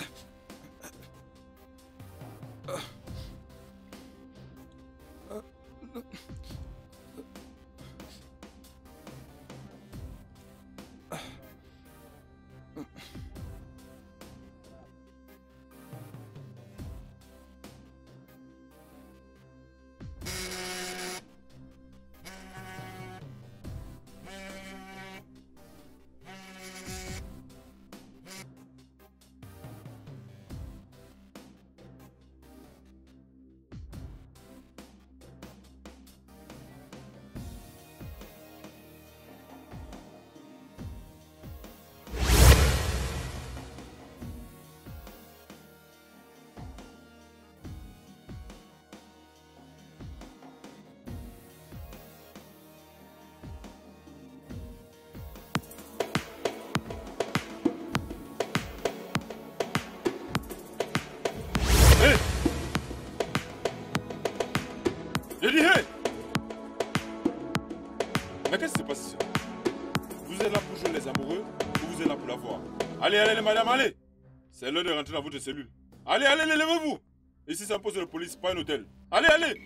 Vous êtes là pour jouer les amoureux ou vous êtes là pour la voir? Allez, allez, madame, allez. C'est l'heure de rentrer dans votre cellule. Allez, allez, levez-vous. Ici, c'est un poste de police, pas un hôtel. Allez, allez.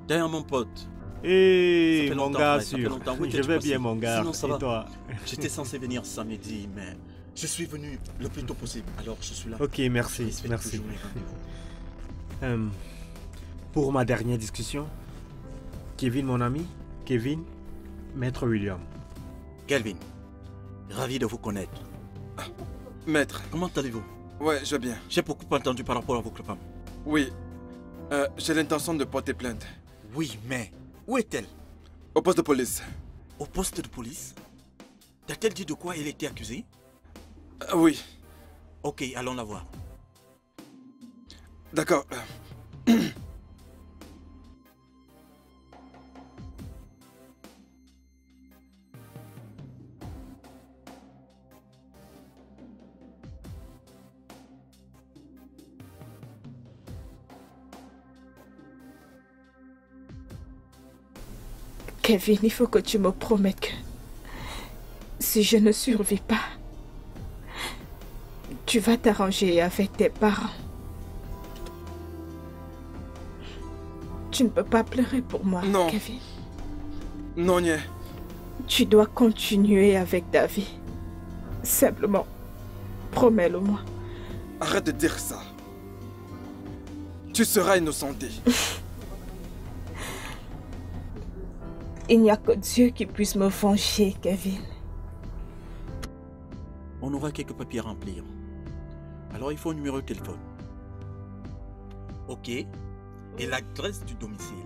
D'ailleurs, mon pote. Et mon gars, sûr. Je vais bien, mon gars. Sinon, ça va. Et toi? J'étais censé venir samedi, mais je suis venu le plus tôt possible. Alors, je suis là. Ok, merci. Merci. Pour ma dernière discussion, Kevin, mon ami, Kevin, Maître William. Kelvin, ravi de vous connaître. Maître. Comment allez-vous? Ouais, je vais bien. J'ai beaucoup entendu par rapport à votre femme. Oui. J'ai l'intention de porter plainte. Oui, mais où est-elle? Au poste de police. Au poste de police? T'a-t-elle dit de quoi elle était accusée? Oui. Ok, allons la voir. D'accord. Kevin, il faut que tu me promettes que si je ne survis pas, tu vas t'arranger avec tes parents. Tu ne peux pas pleurer pour moi, non. Kevin. Non, Nia. Tu dois continuer avec ta vie. Simplement, promets-le-moi. Arrête de dire ça. Tu seras innocenté. Il n'y a que Dieu qui puisse me venger, Kevin. On aura quelques papiers à remplir. Alors il faut un numéro de téléphone. Ok. Et l'adresse du domicile.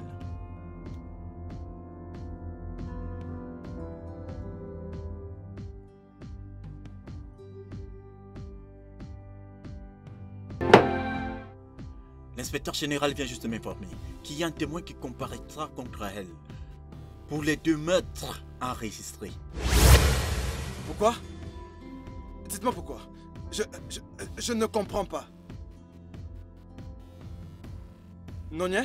L'inspecteur général vient juste de m'informer qu'il y a un témoin qui comparaîtra contre elle pour les 2 meurtres enregistrés. Pourquoi? Dites-moi pourquoi. Je ne comprends pas. Non, Nia?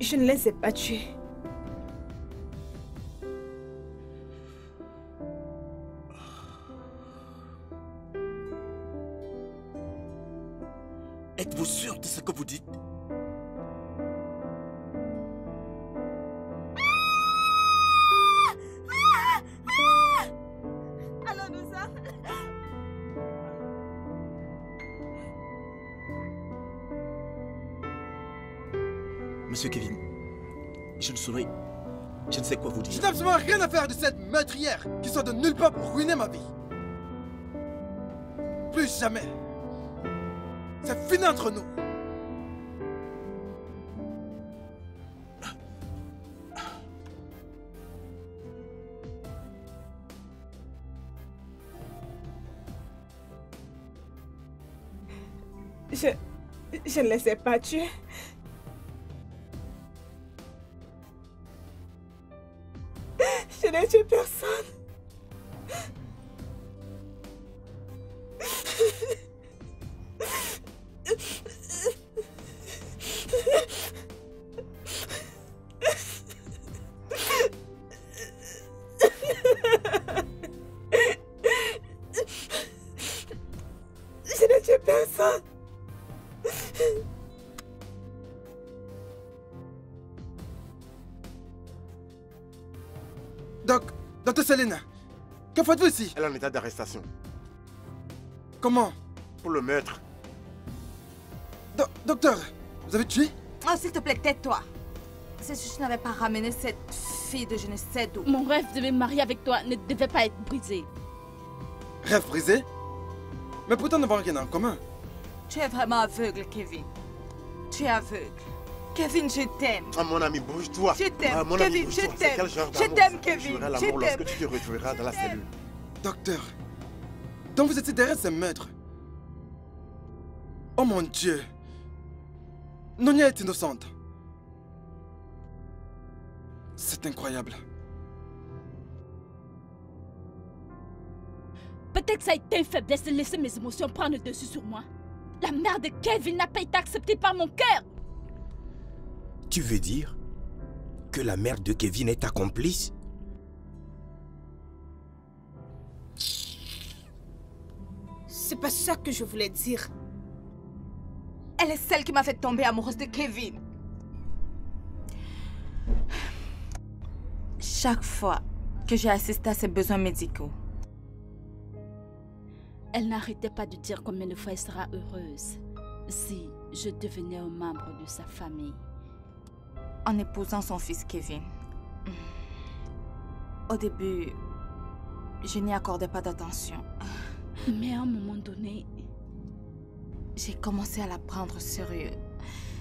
Je ne les ai pas tués. Êtes-vous sûr de ce que vous dites? Monsieur Kevin, je ne sais quoi vous dire. Je n'ai absolument rien à faire de cette meurtrière qui sort de nulle part pour ruiner ma vie. Plus jamais. C'est fini entre nous. Je ne les ai pas tués. Je n'ai tué personne. Je n'ai tué personne. Docteur Céline, que faites-vous ici? Elle est en état d'arrestation. Comment? Pour le meurtre. Docteur, vous avez tué? Oh, s'il te plaît, tais-toi. C'est si je n'avais pas ramené cette fille de je ne sais d'où. Mon rêve de me marier avec toi ne devait pas être brisé. Rêve brisé? Mais pourtant nous n'avons rien en commun. Tu es vraiment aveugle, Kevin. Tu es aveugle. Kevin, je t'aime. Ah, mon ami, bouge-toi. Je t'aime, Ah, mon Kevin, ami, je bouge-toi. C'est t'aime. quel genre Je d'amour, t'aime, ça? Kevin, Tu feras je l'amour lorsque t'aime. tu te retrouveras dans la cellule. Docteur, donc vous étiez derrière ces meurtres. Oh mon Dieu. Nonia est innocente. C'est incroyable. Peut-être que ça a été une faiblesse de laisser mes émotions prendre le dessus sur moi. La mère de Kevin n'a pas été acceptée par mon cœur. Tu veux dire que la mère de Kevin est ta complice? C'est pas ça que je voulais dire. Elle est celle qui m'a fait tomber amoureuse de Kevin. Chaque fois que j'ai assisté à ses besoins médicaux, Elle n'arrêtait pas de dire combien de fois elle sera heureuse si je devenais un membre de sa famille. En épousant son fils Kevin. Au début, je n'y accordais pas d'attention. Mais à un moment donné, j'ai commencé à la prendre au sérieux.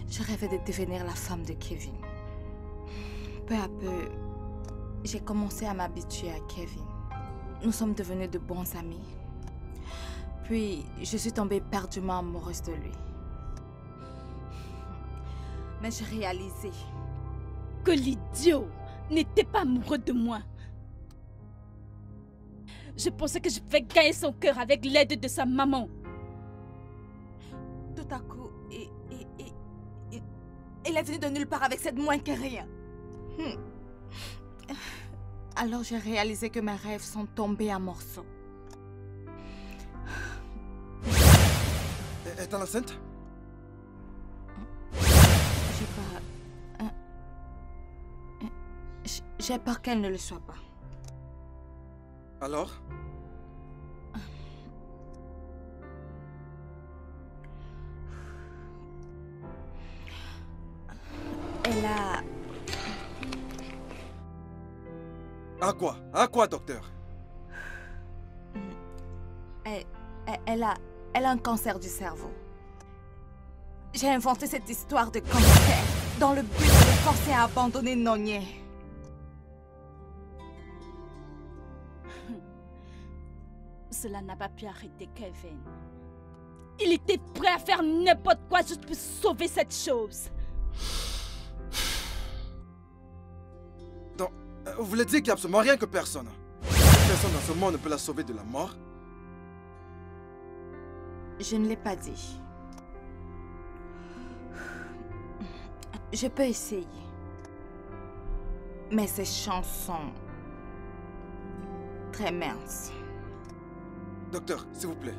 Je rêvais de devenir la femme de Kevin. Peu à peu, j'ai commencé à m'habituer à Kevin. Nous sommes devenus de bons amis. Puis, je suis tombée éperdument amoureuse de lui. Mais j'ai réalisé que l'idiot n'était pas amoureux de moi. Je pensais que je pouvais gagner son cœur avec l'aide de sa maman. Tout à coup, il est venu de nulle part avec cette moins que rien. Alors j'ai réalisé que mes rêves sont tombés en morceaux. Est-elle enceinte? J'ai peur qu'elle ne le soit pas. Alors? Elle a... À quoi? À quoi, docteur? Elle a un cancer du cerveau. J'ai inventé cette histoire de cancer dans le but de le forcer à abandonner Nonia. Cela n'a pas pu arrêter Kevin. Il était prêt à faire n'importe quoi juste pour sauver cette chose. Donc, vous voulez dire qu'il n'y a absolument rien que personne? Personne dans ce monde ne peut la sauver de la mort? Je ne l'ai pas dit. Je peux essayer. Mais ces chances sont très minces. Docteur, s'il vous plaît.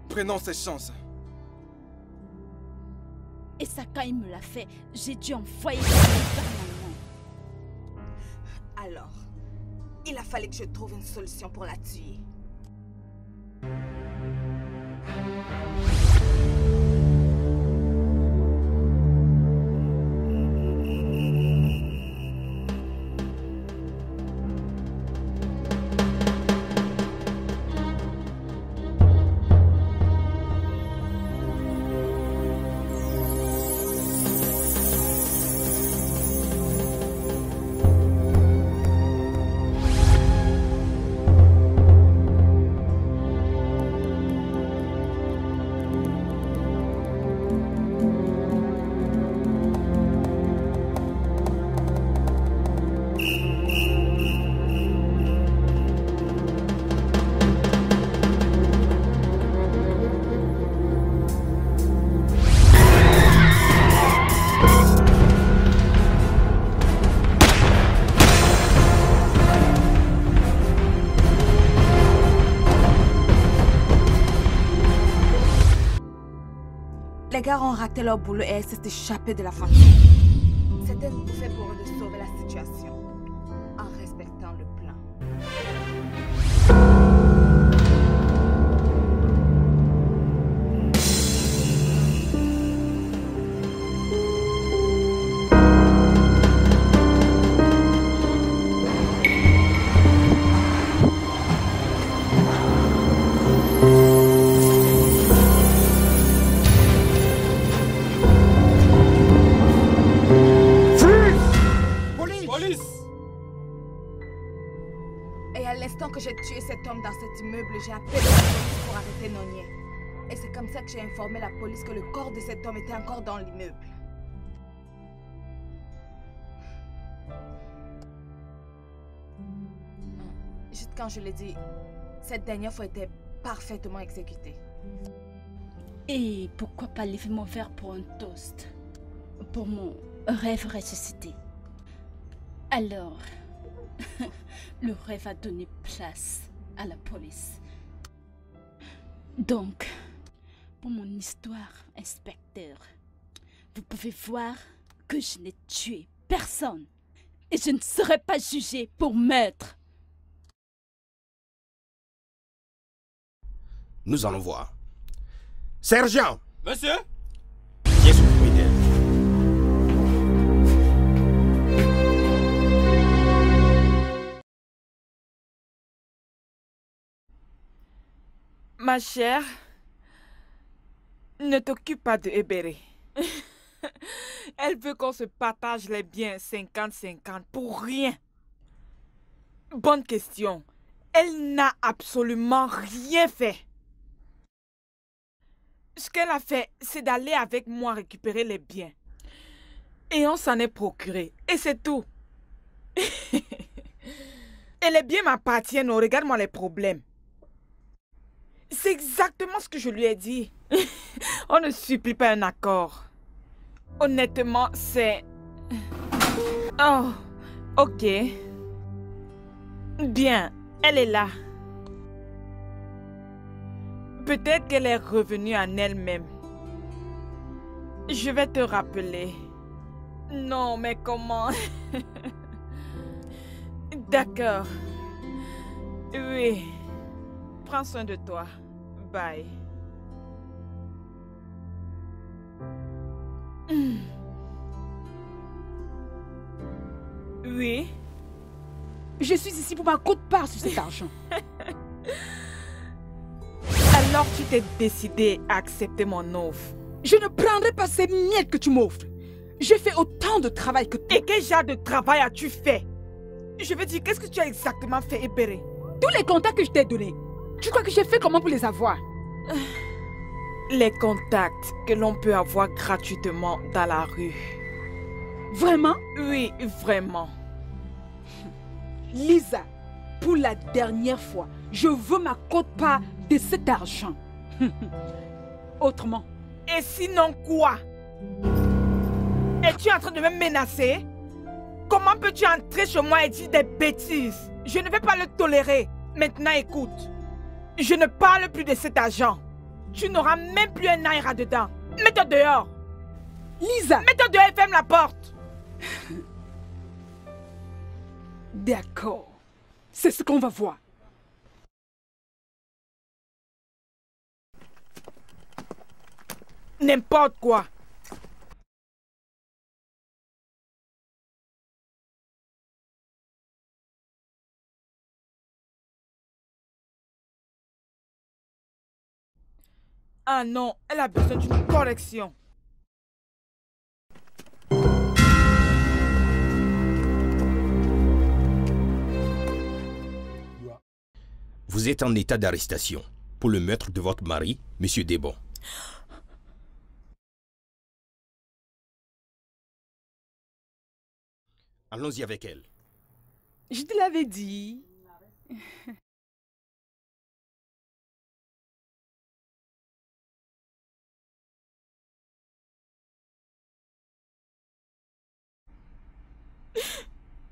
Prenons ces chances. Et ça, quand il me l'a fait, j'ai dû envoyer permanemment. Alors, il a fallu que je trouve une solution pour la tuer. Les gars ont raté leur boulot et elles s'est échappée de la famille. C'était une bouffée pour eux de sauver la situation en respectant le plan. Et à l'instant que j'ai tué cet homme dans cet immeuble, j'ai appelé la police pour arrêter Nonier. Et c'est comme ça que j'ai informé la police que le corps de cet homme était encore dans l'immeuble. Juste quand je l'ai dit, cette dernière fois était parfaitement exécutée. Et pourquoi pas lever mon verre pour un toast? Pour mon rêve ressuscité. Alors, le rêve a donné place à la police. Donc, pour mon histoire, inspecteur, vous pouvez voir que je n'ai tué personne. Et je ne serai pas jugé pour meurtre. Nous allons voir. Sergent! Monsieur? Viens s'occuper d'elle. Ma chère, ne t'occupe pas de Ebere. Elle veut qu'on se partage les biens 50-50 pour rien. Bonne question. Elle n'a absolument rien fait. Ce qu'elle a fait, c'est d'aller avec moi récupérer les biens. Et on s'en est procuré. Et c'est tout. Et les biens m'appartiennent. Regarde-moi les problèmes. C'est exactement ce que je lui ai dit. On ne supplie pas un accord. Honnêtement, c'est... Oh, ok. Bien, elle est là. Peut-être qu'elle est revenue en elle-même. Je vais te rappeler. Non, mais comment? D'accord. Oui. Prends soin de toi. Bye. Oui. Je suis ici pour ma quote-part sur cet argent. Alors tu t'es décidé à accepter mon offre. Je ne prendrai pas ces miettes que tu m'offres. J'ai fait autant de travail que toi. Et quel genre de travail as-tu fait? Je veux dire, qu'est-ce que tu as exactement fait, Ebere? Tous les contacts que je t'ai donnés. Tu crois que j'ai fait comment pour les avoir? Les contacts que l'on peut avoir gratuitement dans la rue. Vraiment? Oui, vraiment. Lisa, pour la dernière fois, je veux ma quote-part de cet argent. Autrement. Et sinon quoi? Es-tu en train de me menacer? Comment peux-tu entrer chez moi et dire des bêtises? Je ne vais pas le tolérer. Maintenant écoute. Je ne parle plus de cet argent. Tu n'auras même plus un naira dedans. Mets-toi dehors. Lisa. Mets-toi dehors et ferme la porte. D'accord. C'est ce qu'on va voir. N'importe quoi. Ah non, elle a besoin d'une correction. Vous êtes en état d'arrestation pour le meurtre de votre mari, Monsieur Desbons. Allons-y avec elle. Je te l'avais dit.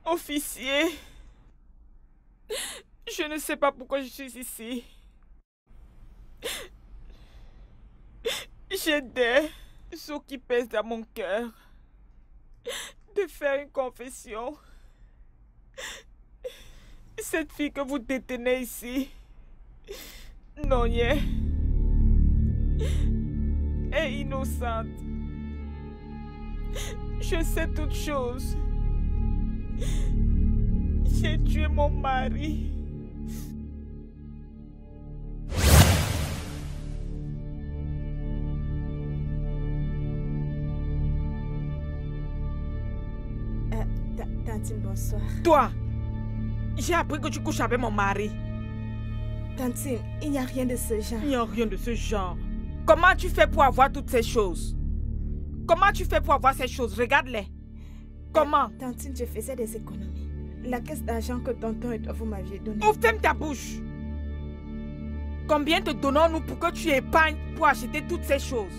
Officier, je ne sais pas pourquoi je suis ici. J'ai des os qui pèsent dans mon cœur de faire une confession. Cette fille que vous détenez ici, Nonier, est innocente. Je sais toutes choses. J'ai tué mon mari. Tantine, bonsoir. Toi, J'ai appris que tu couches avec mon mari. Tantine, il n'y a rien de ce genre. Il n'y a rien de ce genre. Comment tu fais pour avoir toutes ces choses? Comment tu fais pour avoir ces choses? Regarde-les. Comment? Tantine, je faisais des économies. La caisse d'argent que tonton et toi vous m'aviez donnée. Ouvre ta bouche. Combien te donnons-nous pour que tu épargnes pour acheter toutes ces choses?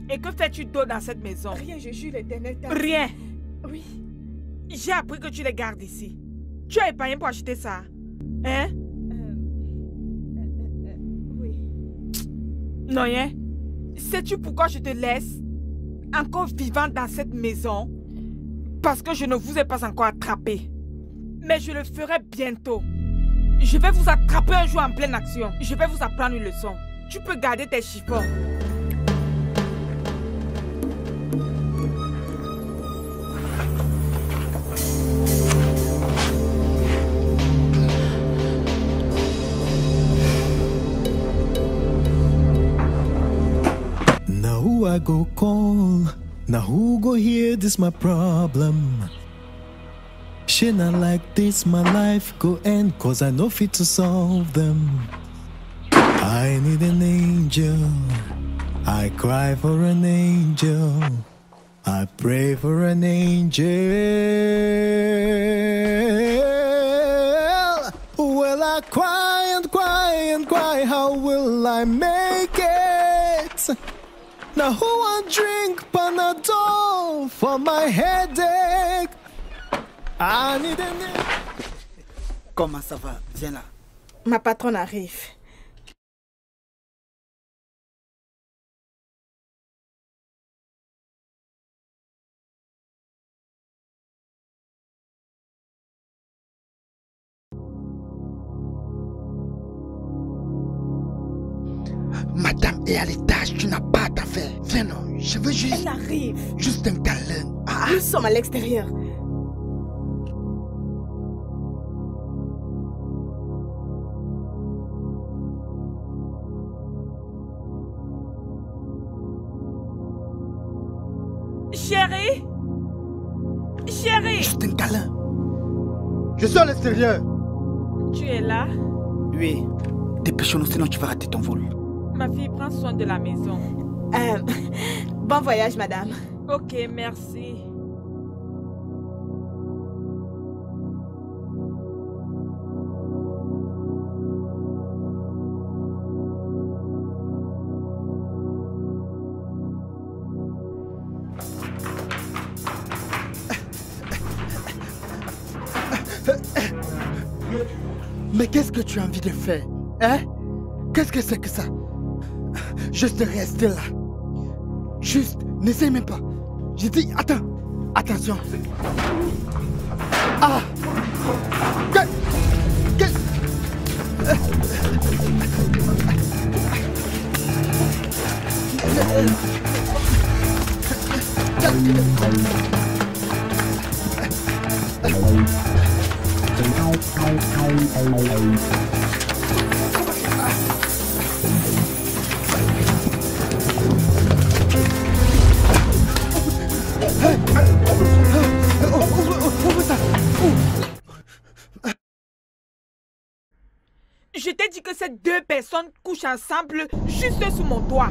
Et que fais-tu d'autre dans cette maison? Rien, je jure l'éternel. Tantine. Rien. Oui. J'ai appris que tu les gardes ici. Tu as épargné pour acheter ça? Hein? Oui. Non, hein? Sais-tu pourquoi je te laisse encore vivant dans cette maison? Parce que je ne vous ai pas encore attrapé. Mais je le ferai bientôt. Je vais vous attraper un jour en pleine action. Je vais vous apprendre une leçon. Tu peux garder tes chiffons. Now who I go call? Now who go hear this my problem? She not like this, my life go end, cause I know fit to solve them. I need an angel, I cry for an angel, I pray for an angel. Well, I cry and cry and cry, how will I make it? Now who I drink Panadol for my headache? I need an... Comment ça va? Viens là. Ma patronne arrive. Madame est à l'étage, tu n'as pas d'affaires. Viens non, je veux juste... Elle arrive. Juste un câlin. Nous sommes à l'extérieur. Chérie? Chérie? Juste un câlin. Je suis à l'extérieur. Tu es là? Oui. Dépêchons-nous, sinon tu vas rater ton vol. Ma fille, prends soin de la maison. Bon voyage, madame. Ok, merci. Mais qu'est-ce que tu as envie de faire? Hein? Qu'est-ce que c'est que ça? Juste rester là. Juste, n'essaye même pas. J'ai dit, attends. Attention. Ah! Je t'ai dit que ces deux personnes couchent ensemble juste sous mon toit.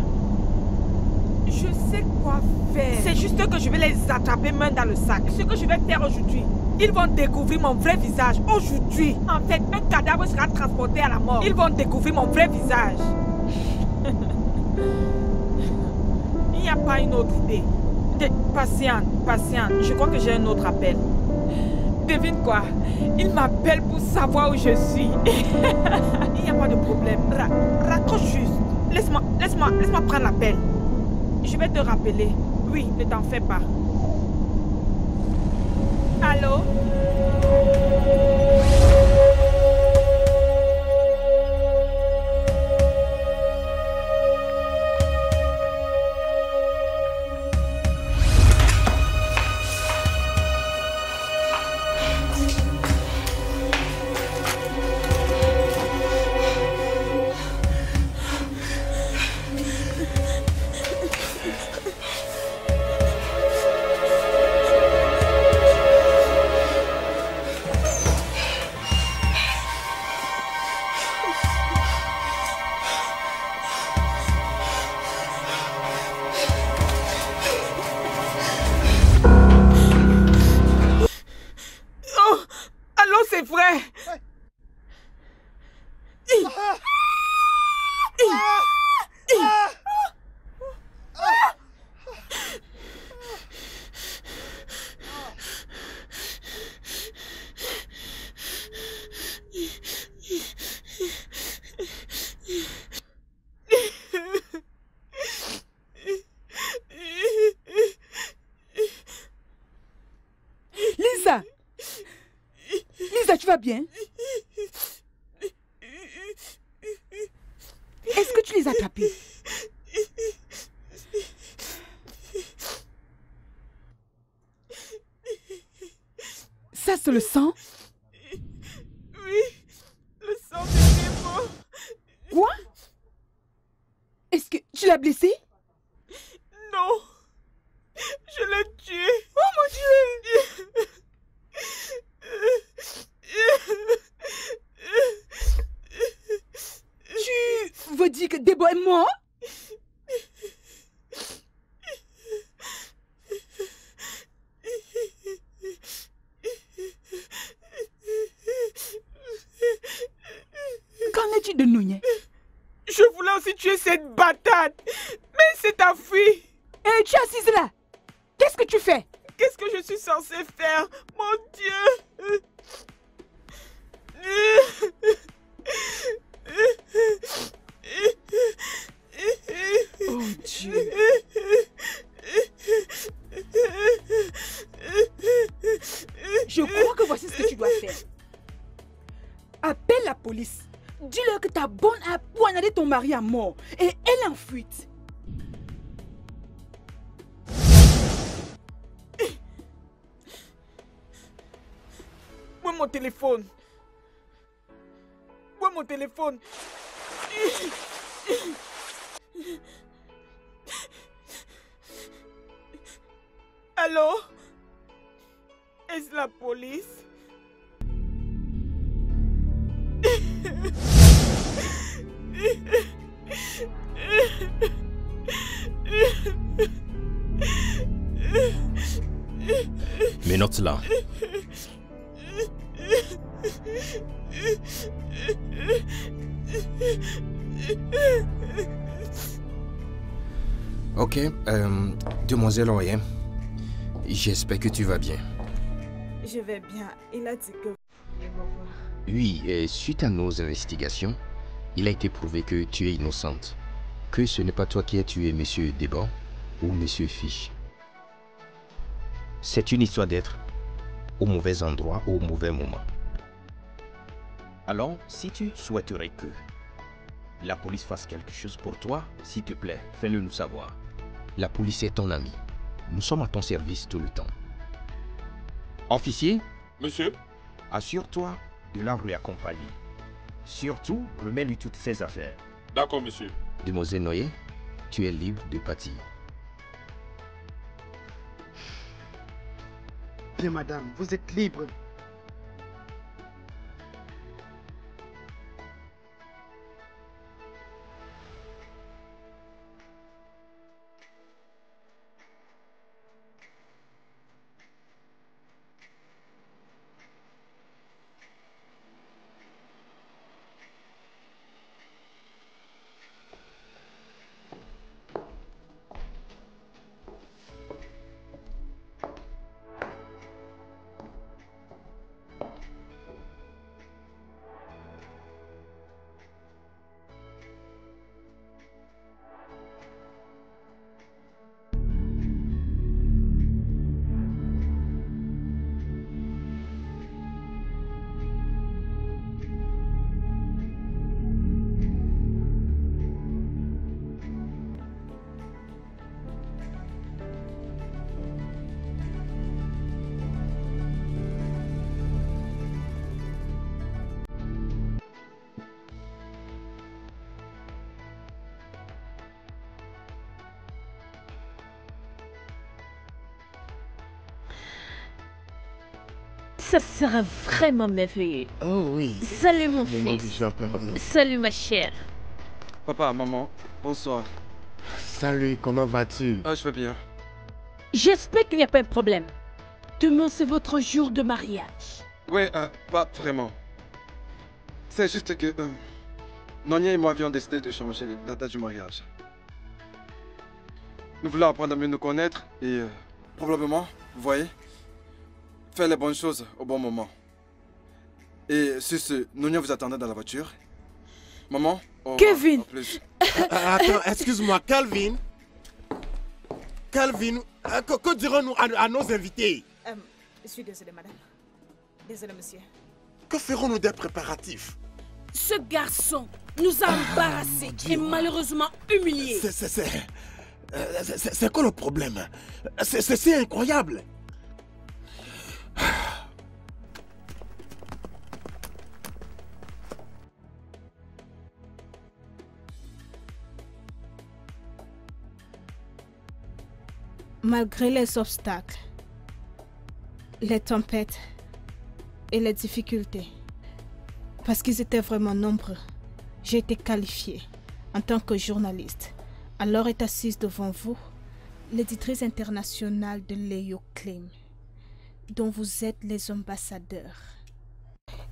Je sais quoi faire. C'est juste que je vais les attraper main dans le sac. Ce que je vais faire aujourd'hui, ils vont découvrir mon vrai visage. Aujourd'hui, en fait, un cadavre sera transporté à la mort. Ils vont découvrir mon vrai visage. Il n'y a pas une autre idée. Patiente, patiente. Je crois que j'ai un autre appel. Devine quoi? Il m'appelle pour savoir où je suis. Il n'y a pas de problème. Raccroche juste. Laisse-moi prendre l'appel. Je vais te rappeler. Oui, ne t'en fais pas. Allô? c'est vrai. Lisa! Lisa, tu vas bien? Est-ce que tu les as tapés? Ça, c'est le sang? Oui, le sang de Nemo. Quoi? Est-ce que tu l'as blessé? Non, je l'ai tué. Oh mon Dieu! Tu veux dire que Debo est mort? Qu'en est-il de Nounia? Je voulais aussi tuer cette bâtarde, mais c'est ta fille. Et tu es assise là. Qu'est-ce que tu fais? Qu'est-ce que je suis censée faire? Mon Dieu! Oh Dieu! Je crois que voici ce que tu dois faire. Appelle la police. Dis-leur que ta bonne a poignardé ton mari à mort et elle est en fuite. Où est mon téléphone? Où est mon téléphone? Allô? Est-ce la police? Mais note là. Ok, demoiselle Oyen, j'espère que tu vas bien. Je vais bien. Il a dit que... Oui, et suite à nos investigations, il a été prouvé que tu es innocente. Que ce n'est pas toi qui as tué Monsieur Deban ou Monsieur Fish. C'est une histoire d'être au mauvais endroit, au mauvais moment. Alors, si tu souhaiterais que la police fasse quelque chose pour toi, s'il te plaît, fais-le nous savoir. La police est ton ami. Nous sommes à ton service tout le temps. Officier? Monsieur? Assure-toi de la réaccompagner. Surtout, remets-lui toutes ses affaires. D'accord, monsieur. Demoiselle Noyer, tu es libre de partir. Bien, madame, vous êtes libre. Ça sera vraiment merveilleux. Oh oui. Salut mon fils. Salut ma chère. Papa, maman, bonsoir. Salut, comment vas-tu? Ah, je vais bien. J'espère qu'il n'y a pas de problème. Demain, c'est votre jour de mariage. Ouais, pas vraiment. C'est juste que Nonia et moi avions décidé de changer la date du mariage. Nous voulons apprendre à mieux nous connaître et probablement, vous voyez, faire les bonnes choses au bon moment. Et sur ce, Nonia vous attendait dans la voiture. Maman, Kevin. Attends, excuse-moi, Calvin. Calvin, que dirons-nous à nos invités? Je suis désolée, madame. Désolée, monsieur. Que ferons-nous des préparatifs? Ce garçon nous a embarrassés et malheureusement humiliés. C'est quoi le problème? C'est incroyable. Malgré les obstacles, les tempêtes et les difficultés, parce qu'ils étaient vraiment nombreux, j'ai été qualifiée en tant que journaliste. Alors est assise devant vous l'éditrice internationale de Leo Claim, dont vous êtes les ambassadeurs.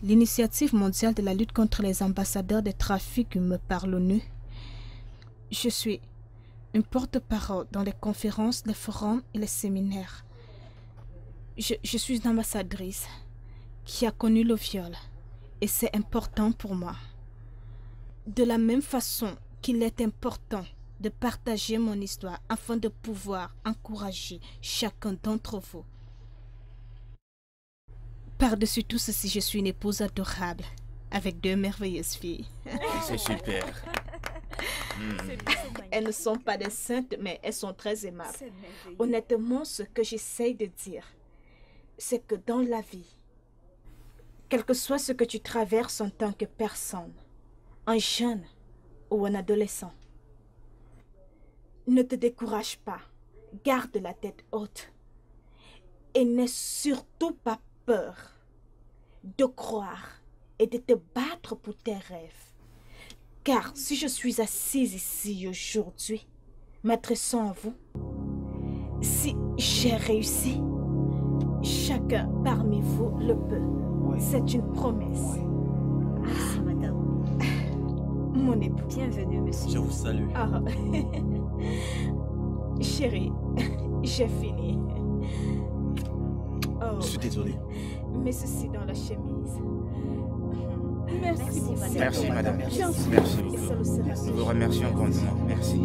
L'initiative mondiale de la lutte contre les ambassadeurs des trafics humains par l'ONU. Je suis une porte-parole dans les conférences, les forums et les séminaires. Je suis une ambassadrice qui a connu le viol et c'est important pour moi. De la même façon qu'il est important de partager mon histoire afin de pouvoir encourager chacun d'entre vous. Par-dessus tout ceci, je suis une épouse adorable avec 2 merveilleuses filles. C'est super. Elles ne sont pas des saintes, mais elles sont très aimables. Honnêtement, ce que j'essaye de dire, c'est que dans la vie, quel que soit ce que tu traverses en tant que personne, un jeune ou un adolescent, ne te décourage pas, garde la tête haute et n'aie surtout pas peur de croire et de te battre pour tes rêves. Car si je suis assise ici aujourd'hui, m'adressant à vous, si j'ai réussi, chacun parmi vous le peut. C'est une promesse. Merci, madame. Mon époux. Bienvenue, monsieur. Je vous salue. Ah. Chérie, j'ai fini. Oh. Je suis désolé. Mets ceci dans la chemise. Merci, madame. Merci, madame. Merci. Merci. Et ça le sera. Nous vous remercions grandement. Merci.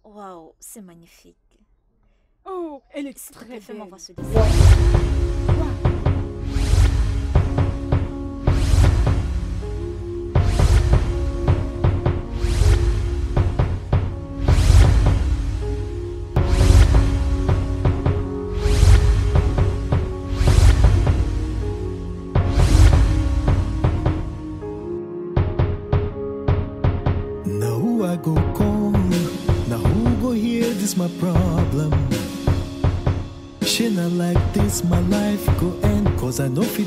Waouh, c'est magnifique. Oh, elle est très belle. Fais-moi voir ce Now who I go call? Now who go hear this my problem? She not like this, my life go end, cause I know fit